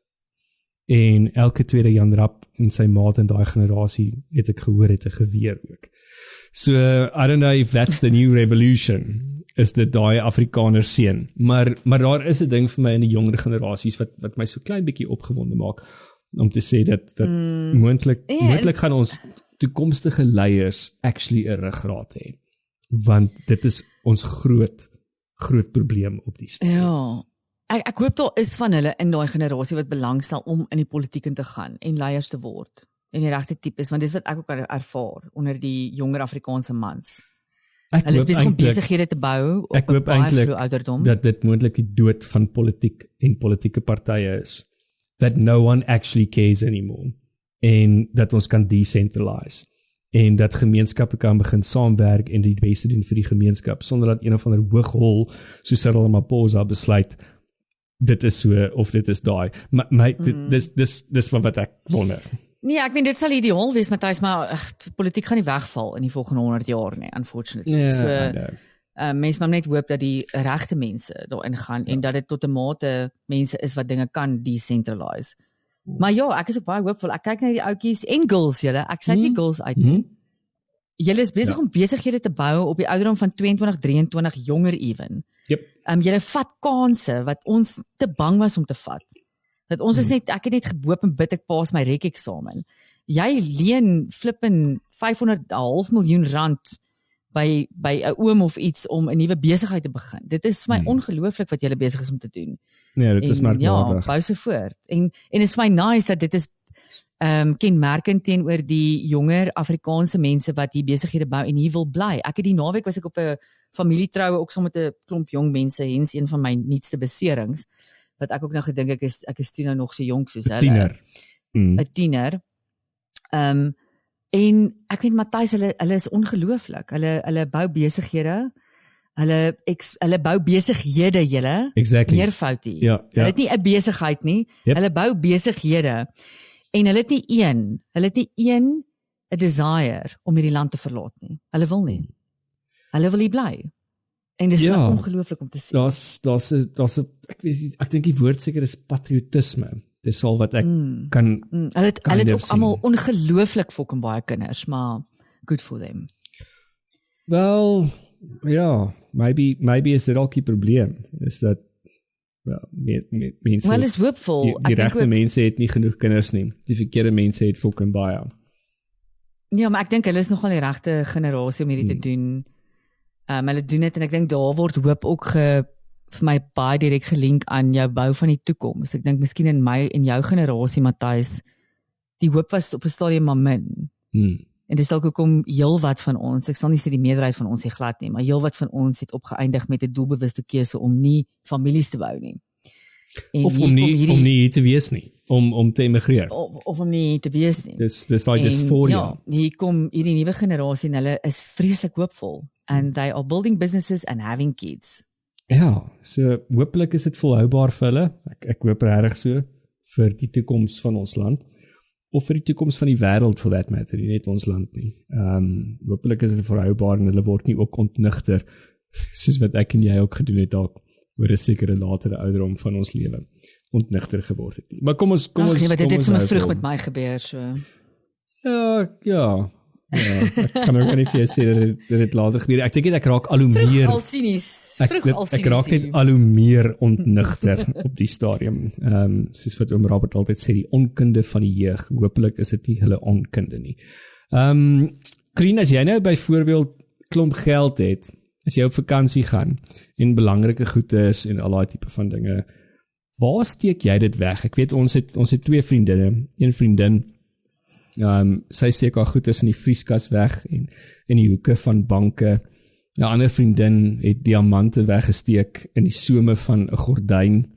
En elke tweede Jan Rap en sy maat in daai generasie het ek gehoor het 'n geweer ook. So I don't know if that's the new revolution, is dit daai Afrikaner seun. Maar daar is 'n ding vir my in die jonger generasies wat my so klein bietjie opgewonde maak om te sê dat moontlik gaan ons toekomstige leiers actually 'n ruggraat hê. Want dit is ons groot probleem op die stadium. Ja. Ek hoop daar is van hulle in daai generasie wat belangstel om in die politiek in te gaan en leiers te word en die regte tipes, want dis wat ek ook ervaar onder die jonger Afrikaanse mans. Hulle is besig om besighede te bou op 'n baie vroeë ouderdom. Dat dit moontlik die dood van politiek en politieke partye is. That no one actually cares anymore. En dat ons kan decentralize. En dat gemeenskappe kan begin saamwerk en die beste doen vir die gemeenskap, sonder dat een of ander hooghol, soos Cyril Ramaphosa besluit, dit is so, of dit is daai. Maar dis wat ek wonder. Nee, ek meen dit sal ideaal wees, Matthys, maar politiek gaan nie wegval in die volgende 100 jaar nie, unfortunately. Mense moet net hoop dat die regte mense daarin gaan en dat dit tot 'n mate mense is wat dinge kan decentralize. Maar ja, ek is ook baie hoopvol. Ek kyk na die ouetjies en girls, julle. Ek sê nie girls uit nie. Julle is besig om besighede te bou op die ouderdom van 22, 23, jonger even. Yep. Julle vat kansse wat ons te bang was om te vat. Dat ons is net, ek het net geboop en bid ek paas my rek eksamen. Jy leen flippin 500,5 miljoen rand by 'n oom of iets om 'n nuwe besigheid te begin. Dit is vir my ongelooflik wat jy besig is om te doen. Nee, dit is merkwaardig. Ja, bou so voort. En is vir my nice dat dit is kenmerkend teenoor die jonger Afrikaanse mense wat hier besighede bou en hier wil bly. Ek het die naweek was ek op 'n familietroue ook saam met 'n klomp jong mense, hens een van my nuutste beserings, wat ek ook nou gedink ek is toe nou nog so jonk soos hulle. 'n tiener. En ek weet Matthys, hulle is ongelooflik. Hulle bou besighede. Hulle bou besighede, julle. Exactly. Meervoutie. Ja. Hulle het nie 'n besigheid nie. Yep. Hulle bou besighede. En hulle het nie een 'n desire om hierdie land te verlaat nie. Hulle wil nie. Hulle wil hier bly. En dis ongelooflik om te sien. Daar's 'n ek dink die woord seker is patriotisme. Dis al wat ek kan. Hulle het ook almal ongelooflik fucking baie kinders, maar good for them. Wel, ja, maybe is dit ook 'n probleem. Is dat mense. Wel is hoopvol. Die regte mense het nie genoeg kinders nie. Die verkeerde mense het fucking baie. Ja, maar ek dink hulle is nogal die regte generasie om hierdie te doen. Hulle doen dit en ek dink daar word hoop ook vir my baie direk gelink aan jou bou van die toekoms. Ek dink miskien in my en jou generasie, Matthys, die hoop was op 'n stadium maar min. En dis dalk hoekom heelwat van ons, ek sal nie sê die meerderheid van ons hier glad nie, maar heelwat van ons het opgeëindig met 'n doelbewuste keuse om nie families te bou nie. En of om nie hier te wees nie, om te emigreer. Of om nie te wees nie. Dis like dysphoria. Ja, hier kom hierdie nuwe generasie en hulle is vreeslik hoopvol. And they are building businesses and having kids. Ja, so hopelik is dit volhoubaar vir hulle. Ek hoop regtig so vir die toekoms van ons land of vir die toekoms van die wêreld for that matter, nie net ons land nie. Hopelik is dit volhoubaar en hulle word nie ook ontnigter soos wat ek en jy ook gedoen het dalk oor 'n sekere latere ouderdom van ons lewe ontnigter geword het. Maar kom ons nee, maar dit het sommer vroeg met my gebeur so. Ja, ek kan ook nie vir jou sê dat dit later gebeur. Ek dink ek raak al hoe meer al sinies. Ek raak net al hoe meer ontnigter op die stadium. Soos wat oom Robert altyd sê, die onkunde van die jeug. Hoopelik is dit nie hulle onkunde nie. Krien, as jy nou byvoorbeeld klomp geld het, as jy op vakansie gaan en belangrike goedes en al daai tipe van dinge, waar steek jy dit weg? Ek weet ons het twee vriendinne, een vriendin sy steek haar goedes in die vrieskas weg en in die hoeke van banke. 'n ander vriendin het diamante weggesteek in die some van 'n gordyn.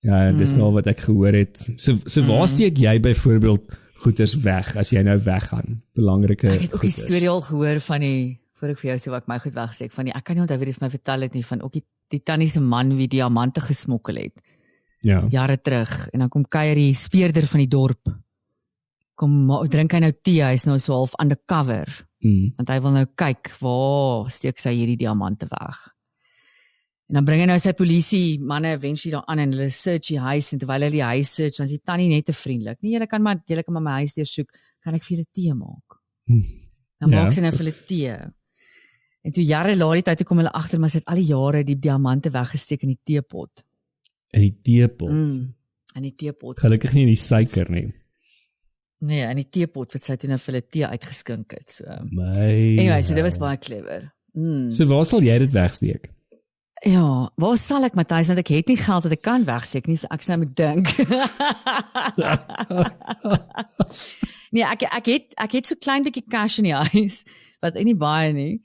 Ja, dis nou wat ek gehoor het. So waar steek jy byvoorbeeld goedes weg as jy nou weggaan? Belangrike goedes. Ek het ook 'n storie al gehoor van die voor ek vir jou sê wat ek my goed wegsteek van die ek kan nie onthou wie dit vir my vertel het nie van ook die tannie se man wie diamante gesmokkel het. Ja. Jare terug en dan kom kuier die speurder van die dorp. Kom drink hy nou tee, hy is nou so half undercover. Want hy wil nou kyk waar steek sy hierdie diamante weg. En dan bring hy nou sy polisie manne eventually daar aan en hulle search die huis en terwyl hulle die huis search, dan is die tannie net te vriendelik. Nee, julle kan maar my huis deursoek, kan ek vir julle tee maak? Dan maak sy nou vir hulle tee. En toe jare later toe kom hulle agter maar sy het al die jare die diamante weggesteek in die teepot. In die teepot? In die teepot. Gelukkig nie in die suiker nie. Nee, in die teepot wat sy toe nou vir hulle tee uitgeskink het. So. Anyway, so dit was baie clever. So waar sal jy dit wegsteek? Ja, waar sal ek, Matthys, want ek het nie geld dat ek kan wegsteek nie, so ek sal nou moet dink. Nee, ek het so klein bietjie cash in die huis, wat ek nie baie nie.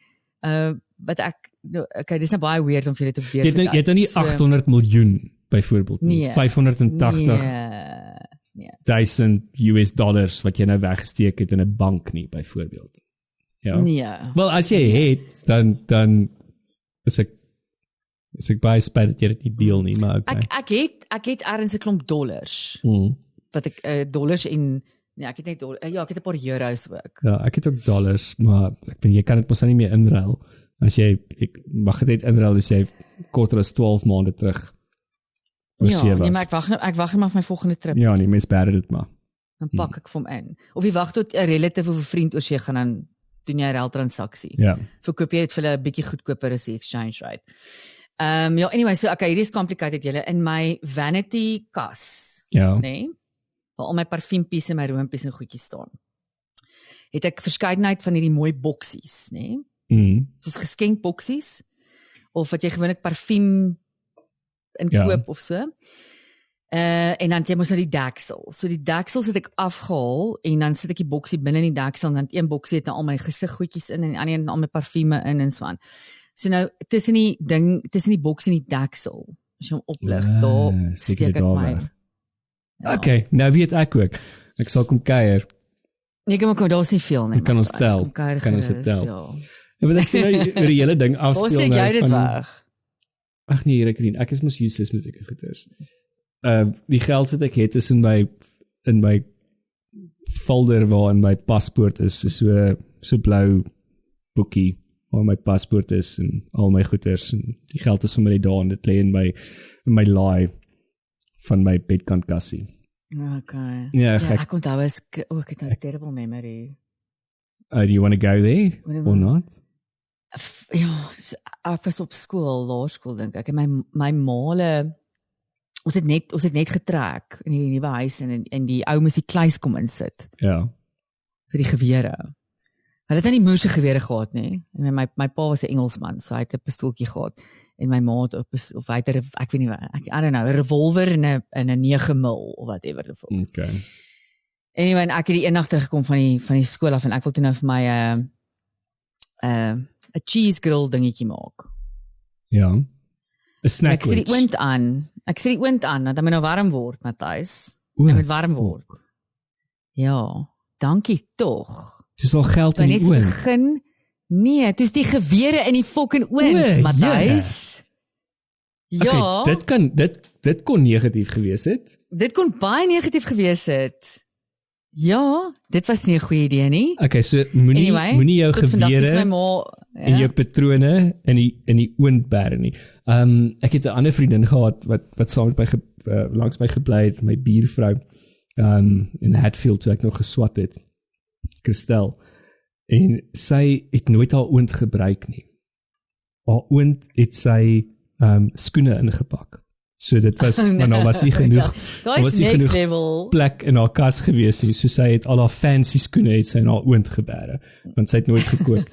Wat okay, dis nou baie weird om vir dit te probeer. Jy het nou nie 800 miljoen byvoorbeeld nie. Nee. 580.000 US dollars wat jy nou weggesteek het in 'n bank nie, byvoorbeeld. Ja. Nee. Wel, as jy het, dan is ek baie spyt dat jy dit nie deel nie, maar okay. Ek het ergens 'n klomp dollars. Wat ek dollars en nee, ek het net ja, ek het 'n paar euros ook. Ja, ek het ook dollars, maar ek weet jy kan dit mos nie meer inruil. As jy mag dit inruil as jy korter as 12 maande terug Ja, nee, maar ek wag net maar vir my volgende trip. Ja, nee, mens bære dit maar. Dan pak ek vir hom in. Of jy wag tot 'n relative of 'n vriend oorsee gaan, dan doen jy 'n ruiltransaksie. Ja. Verkoop jy dit vir hulle 'n bietjie goedkoper as die exchange rate. Ja, anyway, so okay, hierdie is complicated julle in my vanity kas. Ja. Nee. Waar al my parfuumpies en my roompies en goedjies staan. Het ek verskeidenheid van hierdie mooi boksies, nê? Soos geskenkboksies of wat jy gewoonlik parfuum inkoop of so. En dan jy mos nou die deksel. So die deksel sit ek afgehaal en dan sit ek die boksie binne in die deksel en dan een boksie het nou al my gesiggoedjies in en die ander een al my parfume in en so aan. So nou tussen die boksie en die deksel, as jy hom oplig, daar steek ek my. Ja. Okay, nou weet ek ook. Ek sal kom kuier. Nee, kom daar's nie veel nie. Kan ons tel. Kan ons dit tel. Ja, want ek sien nou oor die hele ding afspeel nou. Waar steek jy dit weg? Ag nee, ek is mos useless met sulke goeders. Die geld wat ek het is in my folder waar in my paspoort is, so blou boekie waar my paspoort is en al my goeders en die geld is sommer daar en dit lê in my laai van my bedkant kassie. Okay. Ja, ek onthou ek het 'n terrible memory. Do you want to go there or not? Ja, ek was op skool, laerskool dink ek. En my maale ons het net getrek in die nuwe huis en die ou moes die kluis kom insit. Ja. Vir die gewere. Hulle het nie moerse gewere gehad nie. En my pa was 'n Engelsman, so hy het 'n pistooltjie gehad. En my ma het of hy het ek weet nie wat, I don't know, 'n revolver en 'n 9 mil of whatever. Okay. Anyway, ek het die eendag teruggekom van die skool af en ek wil toe nou vir my 'n cheese grill dingetjie maak. Ja. 'n snack. Ek sit die oond aan, want dit moet nou warm word, Matthys. Dit moet warm word. Ja, dankie tog. Dis al geld in die oond. Begin. Nee, dis die gewere in die fucking oond, Matthys. Ja. Okay, dit kon negatief gewees het. Dit kon baie negatief gewees het. Ja, dit was nie 'n goeie idee nie. Okay, so moenie jou gewere en jou patrone in die oond bære nie. Ek het 'n ander vriendin gehad wat saam met my langs my gebly het, my buurvrou in Hatfield toe ek nog geswat het. Christel. En sy het nooit haar oond gebruik nie. Haar oond het sy skoene ingepak. So dit was, maar daar was nie genoeg, daar was nie genoeg plek in haar kas gewees nie, so sy het al haar fancy skoene het sy in haar oond gebære, want sy het nooit gekoop.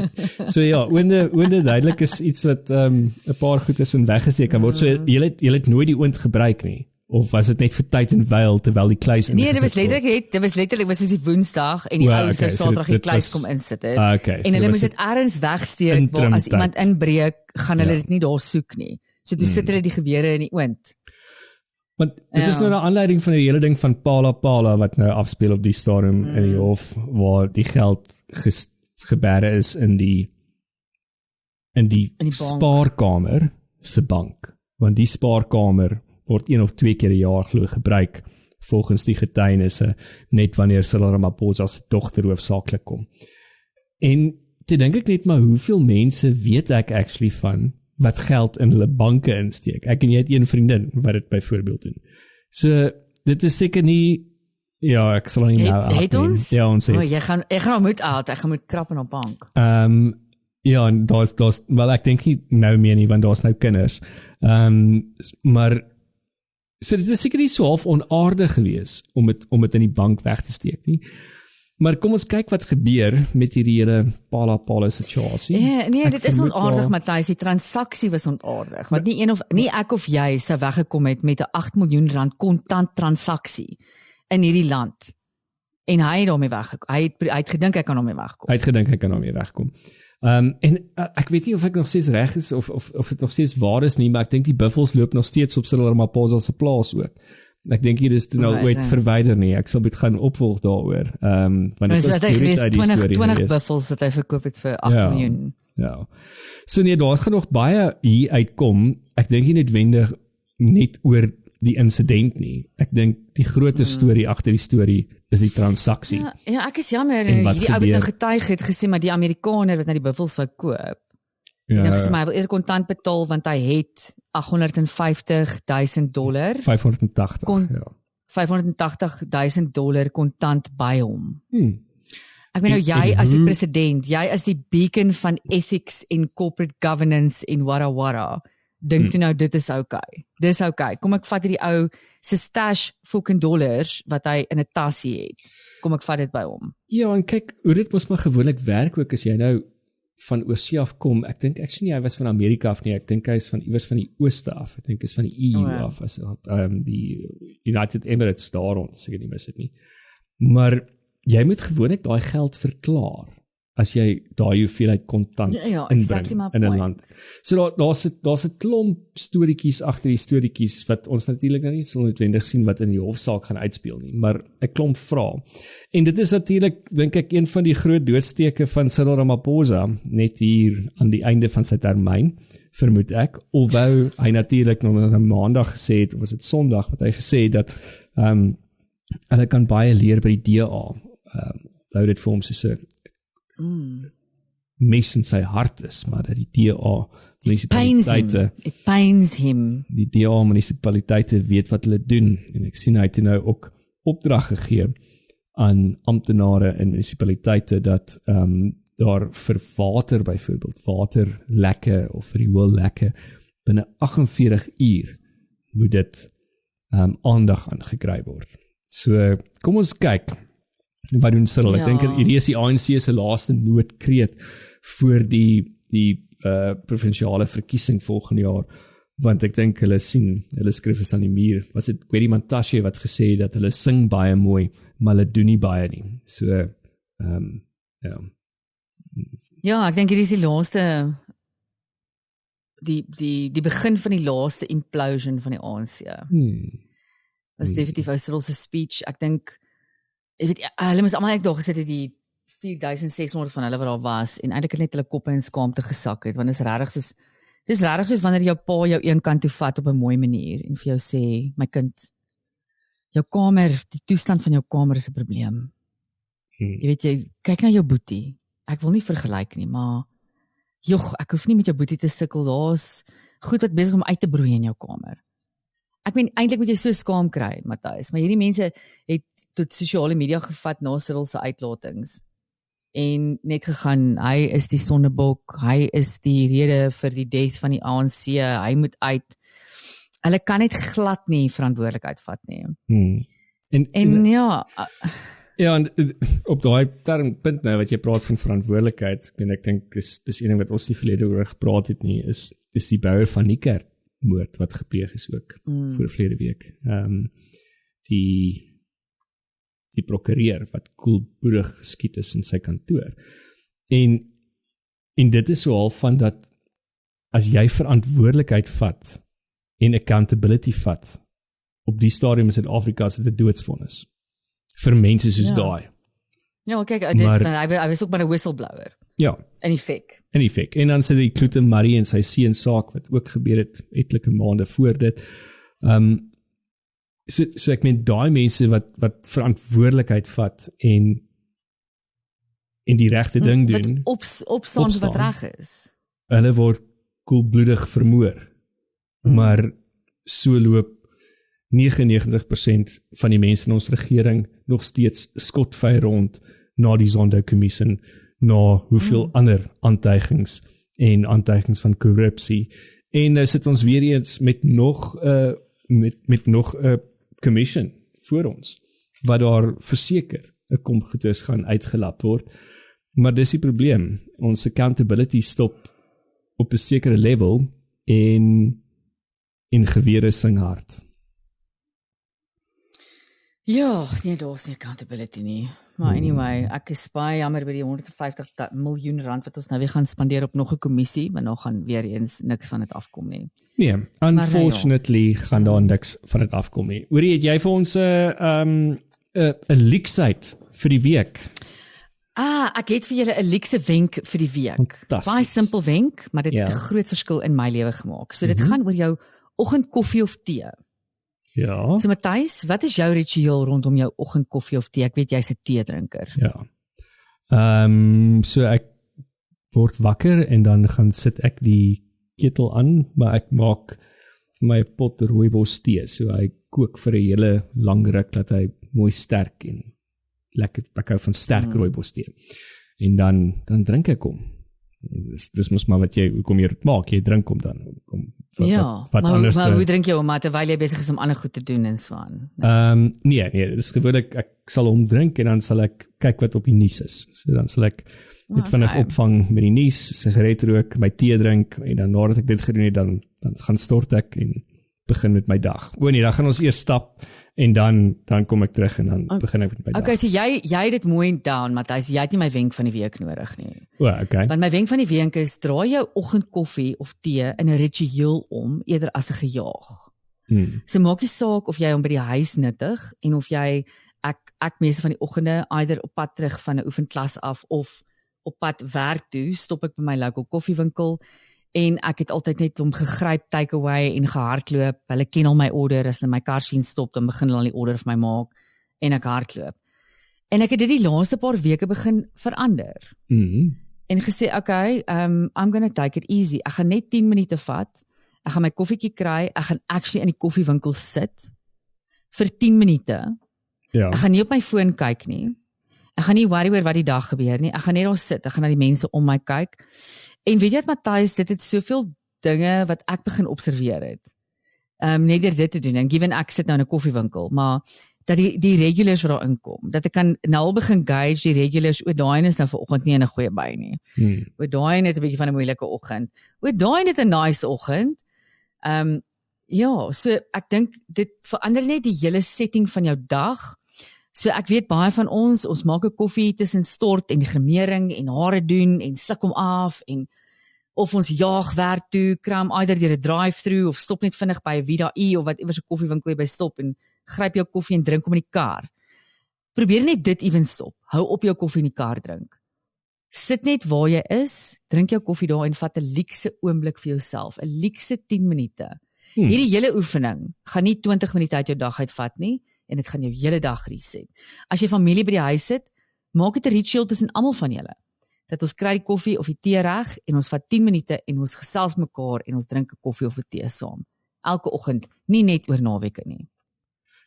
So ja, oonde duidelik is iets wat 'n paar goed is en weggesteek kan word. So jy het nooit die oond gebruik nie. Of was dit net vir tyd en wyl terwyl die kluis ingesit word? Nee, dit was letterlik soos die Woensdag en die ou se Saterdag die kluis kom insit het. Okay, en hulle moes dit ergens wegsteek waar as iemand inbreek, gaan hulle dit nie daar soek nie. So toe sit hulle die gewere in die oond. Want dit is nou 'n aanleiding van die hele ding van Pala wat nou afspeel op die stadium in die hof waar die geld gebêre is in die spaarkamer se bank. Want die spaarkamer word 1 of 2 keer 'n jaar glo gebruik volgens die getuienisse net wanneer Cyril Ramaphosa se dogter hoofsaaklik kom. En toe dink ek net maar hoeveel mense weet ek actually van wat geld in hulle banke insteek. Ek en jy het een vriendin wat dit byvoorbeeld doen. So dit is seker nie ek sal nie nou het ons? Ja, ons het. Ek gaan moet uit. Ek gaan moet krap in 'n bank. Ja, en daar's wel ek dink nie nou meer nie want daar's nou kinders. Maar so dit is seker nie so half onaardig gewees om dit in die bank weg te steek nie. Maar kom ons kyk wat gebeur met hierdie hele pala situasie. Nee, dit is vermoed onaardig, daar- Matthys, die transaksie was onaardig, want nie ek of jy sou weggekom het met 'n 8 miljoen rand kontant transaksie in hierdie land. En hy het daarmee weggekom. Hy het gedink hy kan daarmee wegkom. Hy het gedink hy kan daarmee wegkom. En ek weet nie of ek nog steeds reg is of dit nog steeds waar is nie, maar ek dink die buffels loop nog steeds op Cyril Ramaphosa se plaas ook. Ek dink hier is toe nou ooit verwyder nie. Ek sal dit gaan opvolg daaroor. Want dit was gelees uit die 20 buffels wat hy verkoop het vir 8 miljoen. Ja. So nee, daar gaan nog baie hier uitkom. Ek dink nie noodwendig net oor die insident nie. Ek dink die groter storie agter die storie is die transaksie. Ja, ek is jammer, En wat hierdie ou het gebeur? nou getuig het gesê maar die Amerikaner wat na die buffels wou koop. Ja, Hy het gesê maar hy wil eers kontant betaal want hy het $850,000 580. $580,000 kontant by hom. Ek meen nou En jy as die hoe- president, jy as die beacon van ethics en corporate governance en wara dink jy nou dit is okay. Dis okay. Kom ek vat hierdie ou se stash fucking dollars wat hy in 'n tasie het. Kom ek vat dit by hom. Ja, en kyk, hoe dit mos maar gewoonlik werk ook as jy nou van oorsee af kom. Ek dink actually hy was van Amerika af nie. Ek dink hy is van iewers van die ooste af. Ek dink is van die EU af as die United Emirates daar rond, as ek dit nie mis het nie. Maar jy moet gewoonlik daai geld verklaar as jy daai hoeveelheid kontant inbring exactly my in 'n point. land. So daar's 'n klomp storieetjies agter die storieetjies wat ons natuurlik nou nie sal noodwendig sien wat in die hofsaak gaan uitspeel nie, maar 'n klomp vrae. En dit is natuurlik dink ek een van die groot doodsteke van Cyril Ramaphosa net hier aan die einde van sy termyn, vermoed ek, alhoewel hy natuurlik nog op Maandag gesê het, of was dit Sondag wat hy gesê het dat hulle kan baie leer by die DA. Wou dit vir hom soos 'n mes in sy hart is, maar dat die DA munisipaliteite, It pains him. die DA munisipaliteite weet wat hulle doen, en ek sien hy het nou ook opdrag gegee aan amptenare in munisipaliteite dat daar vir water byvoorbeeld, waterlekke of rioollekke binne 48 uur moet dit aandag aangekry word. So kom ons kyk wat doen Cyril. Ek dink hierdie is die ANC se laaste noodkreet voor die provinsiale verkiesing volgende jaar, want ek dink hulle skryf is aan die muur. Was dit Gwedi Mantashe wat gesê het dat hulle sing baie mooi, maar hulle doen nie baie nie. So ja. Ja, ek dink hier is die laaste die begin van die laaste implosion van die ANC. Was definitief Cyril se speech. Ek dink jy weet hulle moes almal daar gesit het die 4600 van hulle wat daar was en eintlik net hulle koppe in skaamte gesak het, want dis regtig soos wanneer jou pa jou een kant toe vat op 'n mooi manier en vir jou sê, my kind, jou kamer, die toestand van jou kamer is 'n probleem. Jy weet jy kyk na jou boetie. Ek wil nie vergelyk nie, maar ek hoef nie met jou boetie te sukkel. Daar's goed wat besig om uit te broei in jou kamer. Ek meen eintlik moet jy so skaam kry, Matthys, maar hierdie mense het tot sosiale media gevat na Cyril se uitlatings en net gegaan, hy is die sondebok, hy is die rede vir die death van die ANC, hy moet uit. Hulle kan net glad nie verantwoordelikheid vat nie. En ja, ja, en op daai punt nou wat jy praat van verantwoordelikheid, ek dink dis een ding wat ons nie verlede oor gepraat het nie, is die bouer van Niekerk moord wat gepleeg is ook voor verlede week. Die prokureur wat koelbloedig geskiet is in sy kantoor. En dit is so half van dat as jy verantwoordelikheid vat en accountability vat, op die stadium in Suid-Afrika is dit 'n doodsvonnis vir mense soos daai. Ja, kyk, hy was ook maar 'n whistleblower. Ja. In effek. En dan sit die Kloete Marie en sy seun saak wat ook gebeur het etlike maande voor dit. So ek meen daai mense wat verantwoordelikheid vat en die regte ding doen. Opstaan wat reg is. Hulle word koelbloedig vermoor. Maar so loop 99% van die mense in ons regering nog steeds skotvry rond na die Zondo-kommissie, na hoeveel ander aantuigings en aantuigings van korrupsie. En nou sit ons weer eens met nog 'n commission voor ons wat daar verseker 'n klomp goeders gaan uitgelap word. Maar dis die probleem. Ons accountability stop op 'n sekere level en gewere sing hard. Ja, nee, daar's nie accountability nie. Maar anyway, ek is baie jammer by die 150 miljoen rand wat ons nou weer gaan spandeer op nog 'n kommissie, maar nou gaan weer eens niks van dit afkom nie. Nee, unfortunately gaan daar niks van dit afkom nie. Hoorie, het jy vir ons 'n leaksheid vir die week? Ek het vir julle 'n luukse wenk vir die week. Baie simpel wenk, maar dit het 'n groot verskil in my lewe gemaak. So dit gaan oor jou oggendkoffie of tee. Ja. So Matthys, wat is jou ritueel rondom jou oggendkoffie of tee? Ek weet jy's 'n teedrinker. Ja. So ek word wakker en dan gaan sit ek die ketel aan, maar ek maak vir my 'n pot rooibos tee. So hy kook vir 'n hele lang ruk dat hy mooi sterk en lekker, ek hou van sterk rooibos tee. En dan drink ek hom. Dis mos maar wat jy, hoekom jy dit maak, jy drink hom dan. Wat anders maar hoe drink jy hom, maar terwyl jy besig is om ander goed te doen en so aan? Nee, dis gewoonlik, ek sal hom drink en dan sal ek kyk wat op die nuus is. So dan sal ek net vinnig opvang met die nuus, sigaret rook, my tee drink en dan nadat ek dit gedoen het, dan gaan stort ek en begin met my dag. Nee, dan gaan ons eers stap en dan kom ek terug en dan begin ek met my dag. Okay, so jy het dit mooi down, Matthys, jy het nie my wenk van die week nodig nie. Okay. Want my wenk van die week is, draai jou oggendkoffie of tee in 'n ritueel om, eerder as 'n gejaag. So maak nie saak of jy hom by die huis nuttig, en of jy, ek meeste van die oggende, either op pad terug van 'n oefenklas af, of op pad werk toe, stop ek by my local koffiewinkel, en ek het altyd net hom gegryp, takeaway en gehardloop. Hulle ken al my order, as hulle my kar sien stop, dan begin hulle al die order vir my maak, en ek hardloop. En ek het dit die laaste paar weke begin verander. En gesê, okay, I'm gonna take it easy. Ek gaan net 10 minute vat, ek gaan my koffietjie kry, ek gaan actually in die koffiewinkel sit, vir 10 minute. Ja. Ek gaan nie op my foon kyk nie. Ek gaan nie worry oor wat die dag gebeur nie. Ek gaan net daar sit, ek gaan na die mense om my kyk. En weet jy wat, Matthys, dit het soveel dinge wat ek begin observeer het. Net deur dit te doen, en given ek sit nou in 'n koffiewinkel, maar dat die regulars wat daar inkom, dat ek kan nou al begin gauge die regulars, daai is nou vanoggend nie in 'n goeie by nie. Daai het 'n bietjie van 'n moeilike oggend. Daai het 'n nice oggend. Ja, so ek dink dit verander net die hele setting van jou dag. So ek weet baie van ons maak 'n koffie tussen stort en grimering en hare doen en sluk hom af, en of ons jaag werk toe, kram either deur 'n drive-through of stop net vinnig by 'n Vida E of wat iewers 'n koffiewinkel jy by stop en gryp jou koffie en drink hom in die kar. Probeer net dit ewen stop. Hou op jou koffie in die kar drink. Sit net waar jy is, drink jou koffie daar en vat 'n luukse oomblik vir jouself, 'n luukse 10 minute. Hierdie hele oefening gaan nie 20 minute uit jou dag uitvat nie, en dit gaan jou hele dag reset. As jy familie by die huis sit, maak dit 'n ritueel tussen almal van julle. Dat ons kry die koffie of die tee reg, en ons vat 10 minute en ons gesels mekaar en ons drink 'n koffie of 'n tee saam. Elke oggend, nie net oor naweke nie.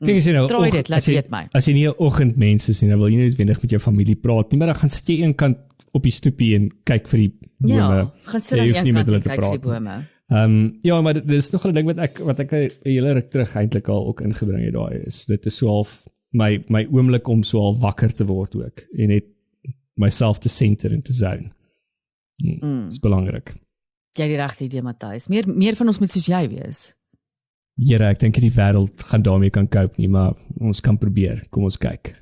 Kyk as jy nou, Try dit, laat weet my. As jy nie 'n oggendmens is nie, dan wil jy nie noodwendig met jou familie praat nie, maar dan gaan sit jy een kant op die stoepie en kyk vir die bome. Ja, gaan sit aan die een kant en kyk vir die bome. Ja, maar dit is nog 'n ding wat ek 'n hele ruk terug eintlik al ook ingebring het daai is. Dit is so half my oomblik om so half wakker te word ook en net myself te center en te zone. Dis belangrik. Jy het die regte idee, Matthys. Meer van ons moet soos jy wees. Here, ek dink die wêreld gaan daarmee kan cope nie, maar ons kan probeer. Kom ons kyk.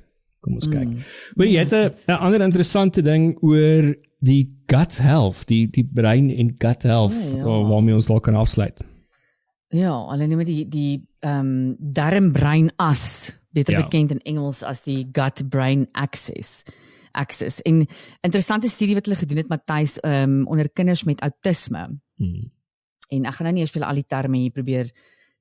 Maar jy het 'n ander interessante ding oor die gut health, die brein en gut health, waarmee ons dalk kan afsluit. Ja, alleen met die darm-brein-as, beter bekend in Engels as die gut-brain axis. En interessante studie wat hulle gedoen het, Matthys, onder kinders met autisme. En ek gaan nou nie eers vir al die terme hier probeer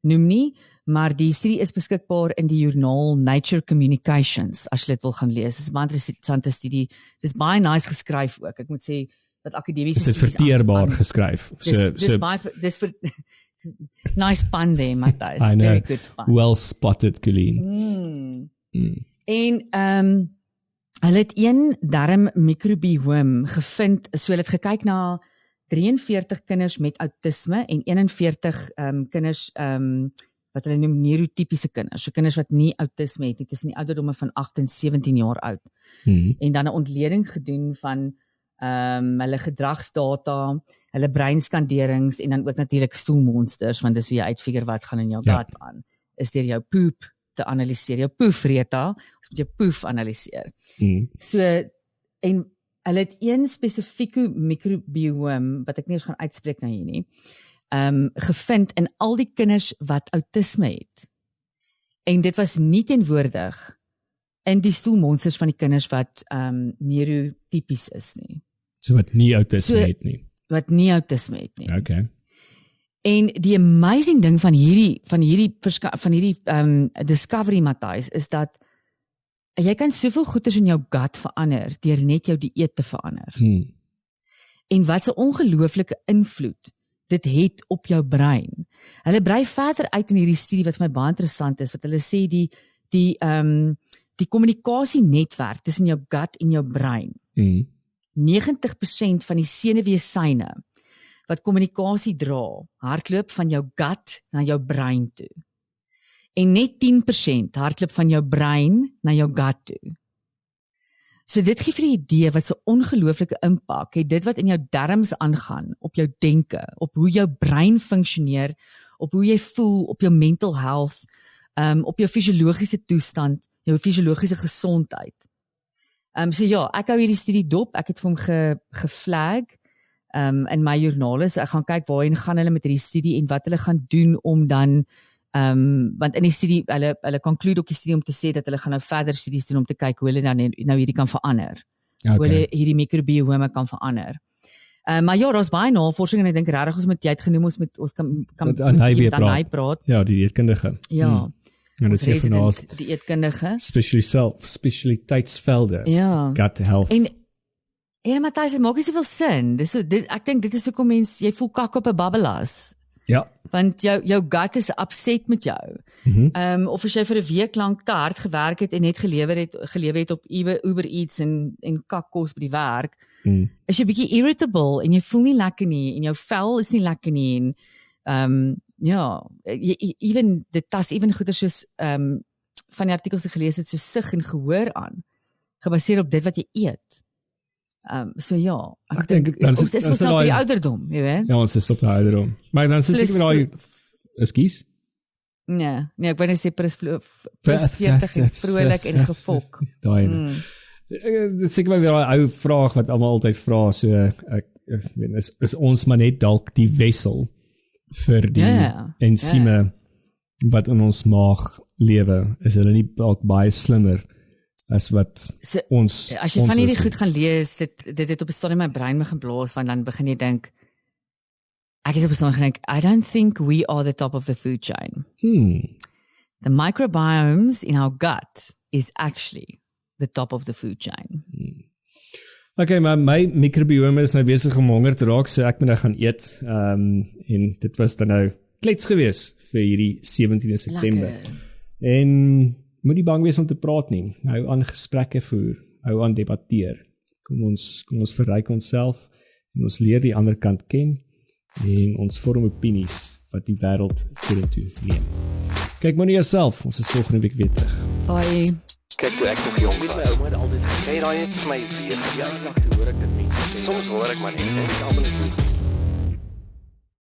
noem nie, maar die studie is beskikbaar in die joernaal Nature Communications, as jy dit wil gaan lees. Dit is 'n baie interessante studie. Dit is baie nice geskryf ook. Ek moet sê, wat akademiese studies... Is dit verteerbaar geskryf? Dis vir... nice pun there, Matthys. I know. Very good pun. Well spotted, Colleen. En hulle het een darmmikrobiome gevind, so hulle het gekyk na 43 kinders met autisme en 41 kinders wat hulle noem neurotypiese kinders, so kinders wat nie autisme het nie, tussen die ouderdomme van 8 en 17 jaar oud. En dan 'n ontleding gedoen van hulle gedragsdata, hulle breinskanderings en dan ook natuurlik stoelmonsters, want dis hoe jy uitfigure wat gaan in jou gut aan. Is deur jou poep te analiseer, jou poefreta, ons moet jou poef analiseer. So, en hulle het een spesifieke microbiome, wat ek nie eens gaan uitspreek nou hier nie, gevind in al die kinders wat autisme het. En dit was nie teenwoordig in die stoelmonsters van die kinders wat neurotypies is nie. So wat nie autisme het nie. Wat nie autisme het nie. Okay. En die amazing ding van hierdie discovery, Matthys, is dat jy kan soveel goeders in jou gut verander deur net jou dieet te verander. En wat 'n ongelooflike invloed dit het op jou brein. Hulle brei verder uit in hierdie studie wat vir my baie interessant is, wat hulle sê die kommunikasienetwerk tussen jou gut en jou brein. 90% van die senuweesyne wat kommunikasie dra, hardloop van jou gut na jou brein toe. En net 10% hardloop van jou brein na jou gut toe. So dit gee vir die idee wat so ongelooflike impak het dit wat in jou darmes aangaan, op jou denke, op hoe jou brein funksioneer, op hoe jy voel, op jou mental health, op jou fisiologiese toestand, jou fisiologiese gesondheid. So ja, ek hou hierdie studie dop, ek het vir hom geflag in my joernale, so ek gaan kyk waarheen gaan hulle met hierdie studie en wat hulle gaan doen om dan want in die studie, hulle conclude ook die studie om te sê dat hulle gaan nou verder studies doen om te kyk hoe hulle dan nou hierdie kan verander. Hoe hulle hierdie microbiome kan verander. Maar ja, daar's baie navorsing en ek dink regtig ons moet tyd genoem, ons kan met Anay praat. Ja, die dieetkundige. Ja. En dit sê vanaand dieetkundige. Spesialiteitsvelde. Ja. Gut health. En Matthys, dit maak nie soveel sin. Ek dink dit is hoekom mens jy voel kak op 'n babbelas. Ja. Want jou gut is upset met jou. Of as jy vir 'n week lank te hard gewerk het en net gelewe het op Uber Eats en kakkos by die werk, is jy bietjie irritable en jy voel nie lekker nie en jou vel is nie lekker nie en dit tas ewen goeie soos van die artikels wat gelees het, so sig en gehoor aan, gebaseer op dit wat jy eet. So ja, ek dink ons is mos nou op die ouderdom, jy weet? Ja, ons is op die ouderdom. Maar dan sê ek met daai Ekskuus? Nee, ek wou net sê plus 40 en vrolik en gefok. Daai. Dis seker maar weer 'n ou vraag wat almal altyd vra, so ek weet is ons maar net dalk die wissel vir die ensieme wat in ons maag lewe, is hulle nie dalk baie slimmer as wat ons as jy van hierdie goed gaan lees, dit het op 'n stadium my brein begin blaas, want dan begin jy dink, ek het op 'n stadium gedink, I don't think we are the top of the food chain. The microbiomes in our gut is actually the top of the food chain. Okay, maar my microbiome is nou besig om honger te raak, so ek moet nou gaan eet. En dit was dan nou klets gewees vir hierdie 17de September. Lekker. En moet nie bang wees om te praat nie. Hou aan gesprekke voer, hou aan debatteer. Kom ons verryk onsself en ons leer die ander kant ken en ons vorm opinies wat die wêreld vorentoe neem. Kyk maar na jouself, ons is volgende week weer terug. Bye. Kyk, toe ek nog jong was, my ouma het altyd gesê, raai het vir my weer, ja, ek hoor ek dit mense. Soms hoor ek maar net, almal is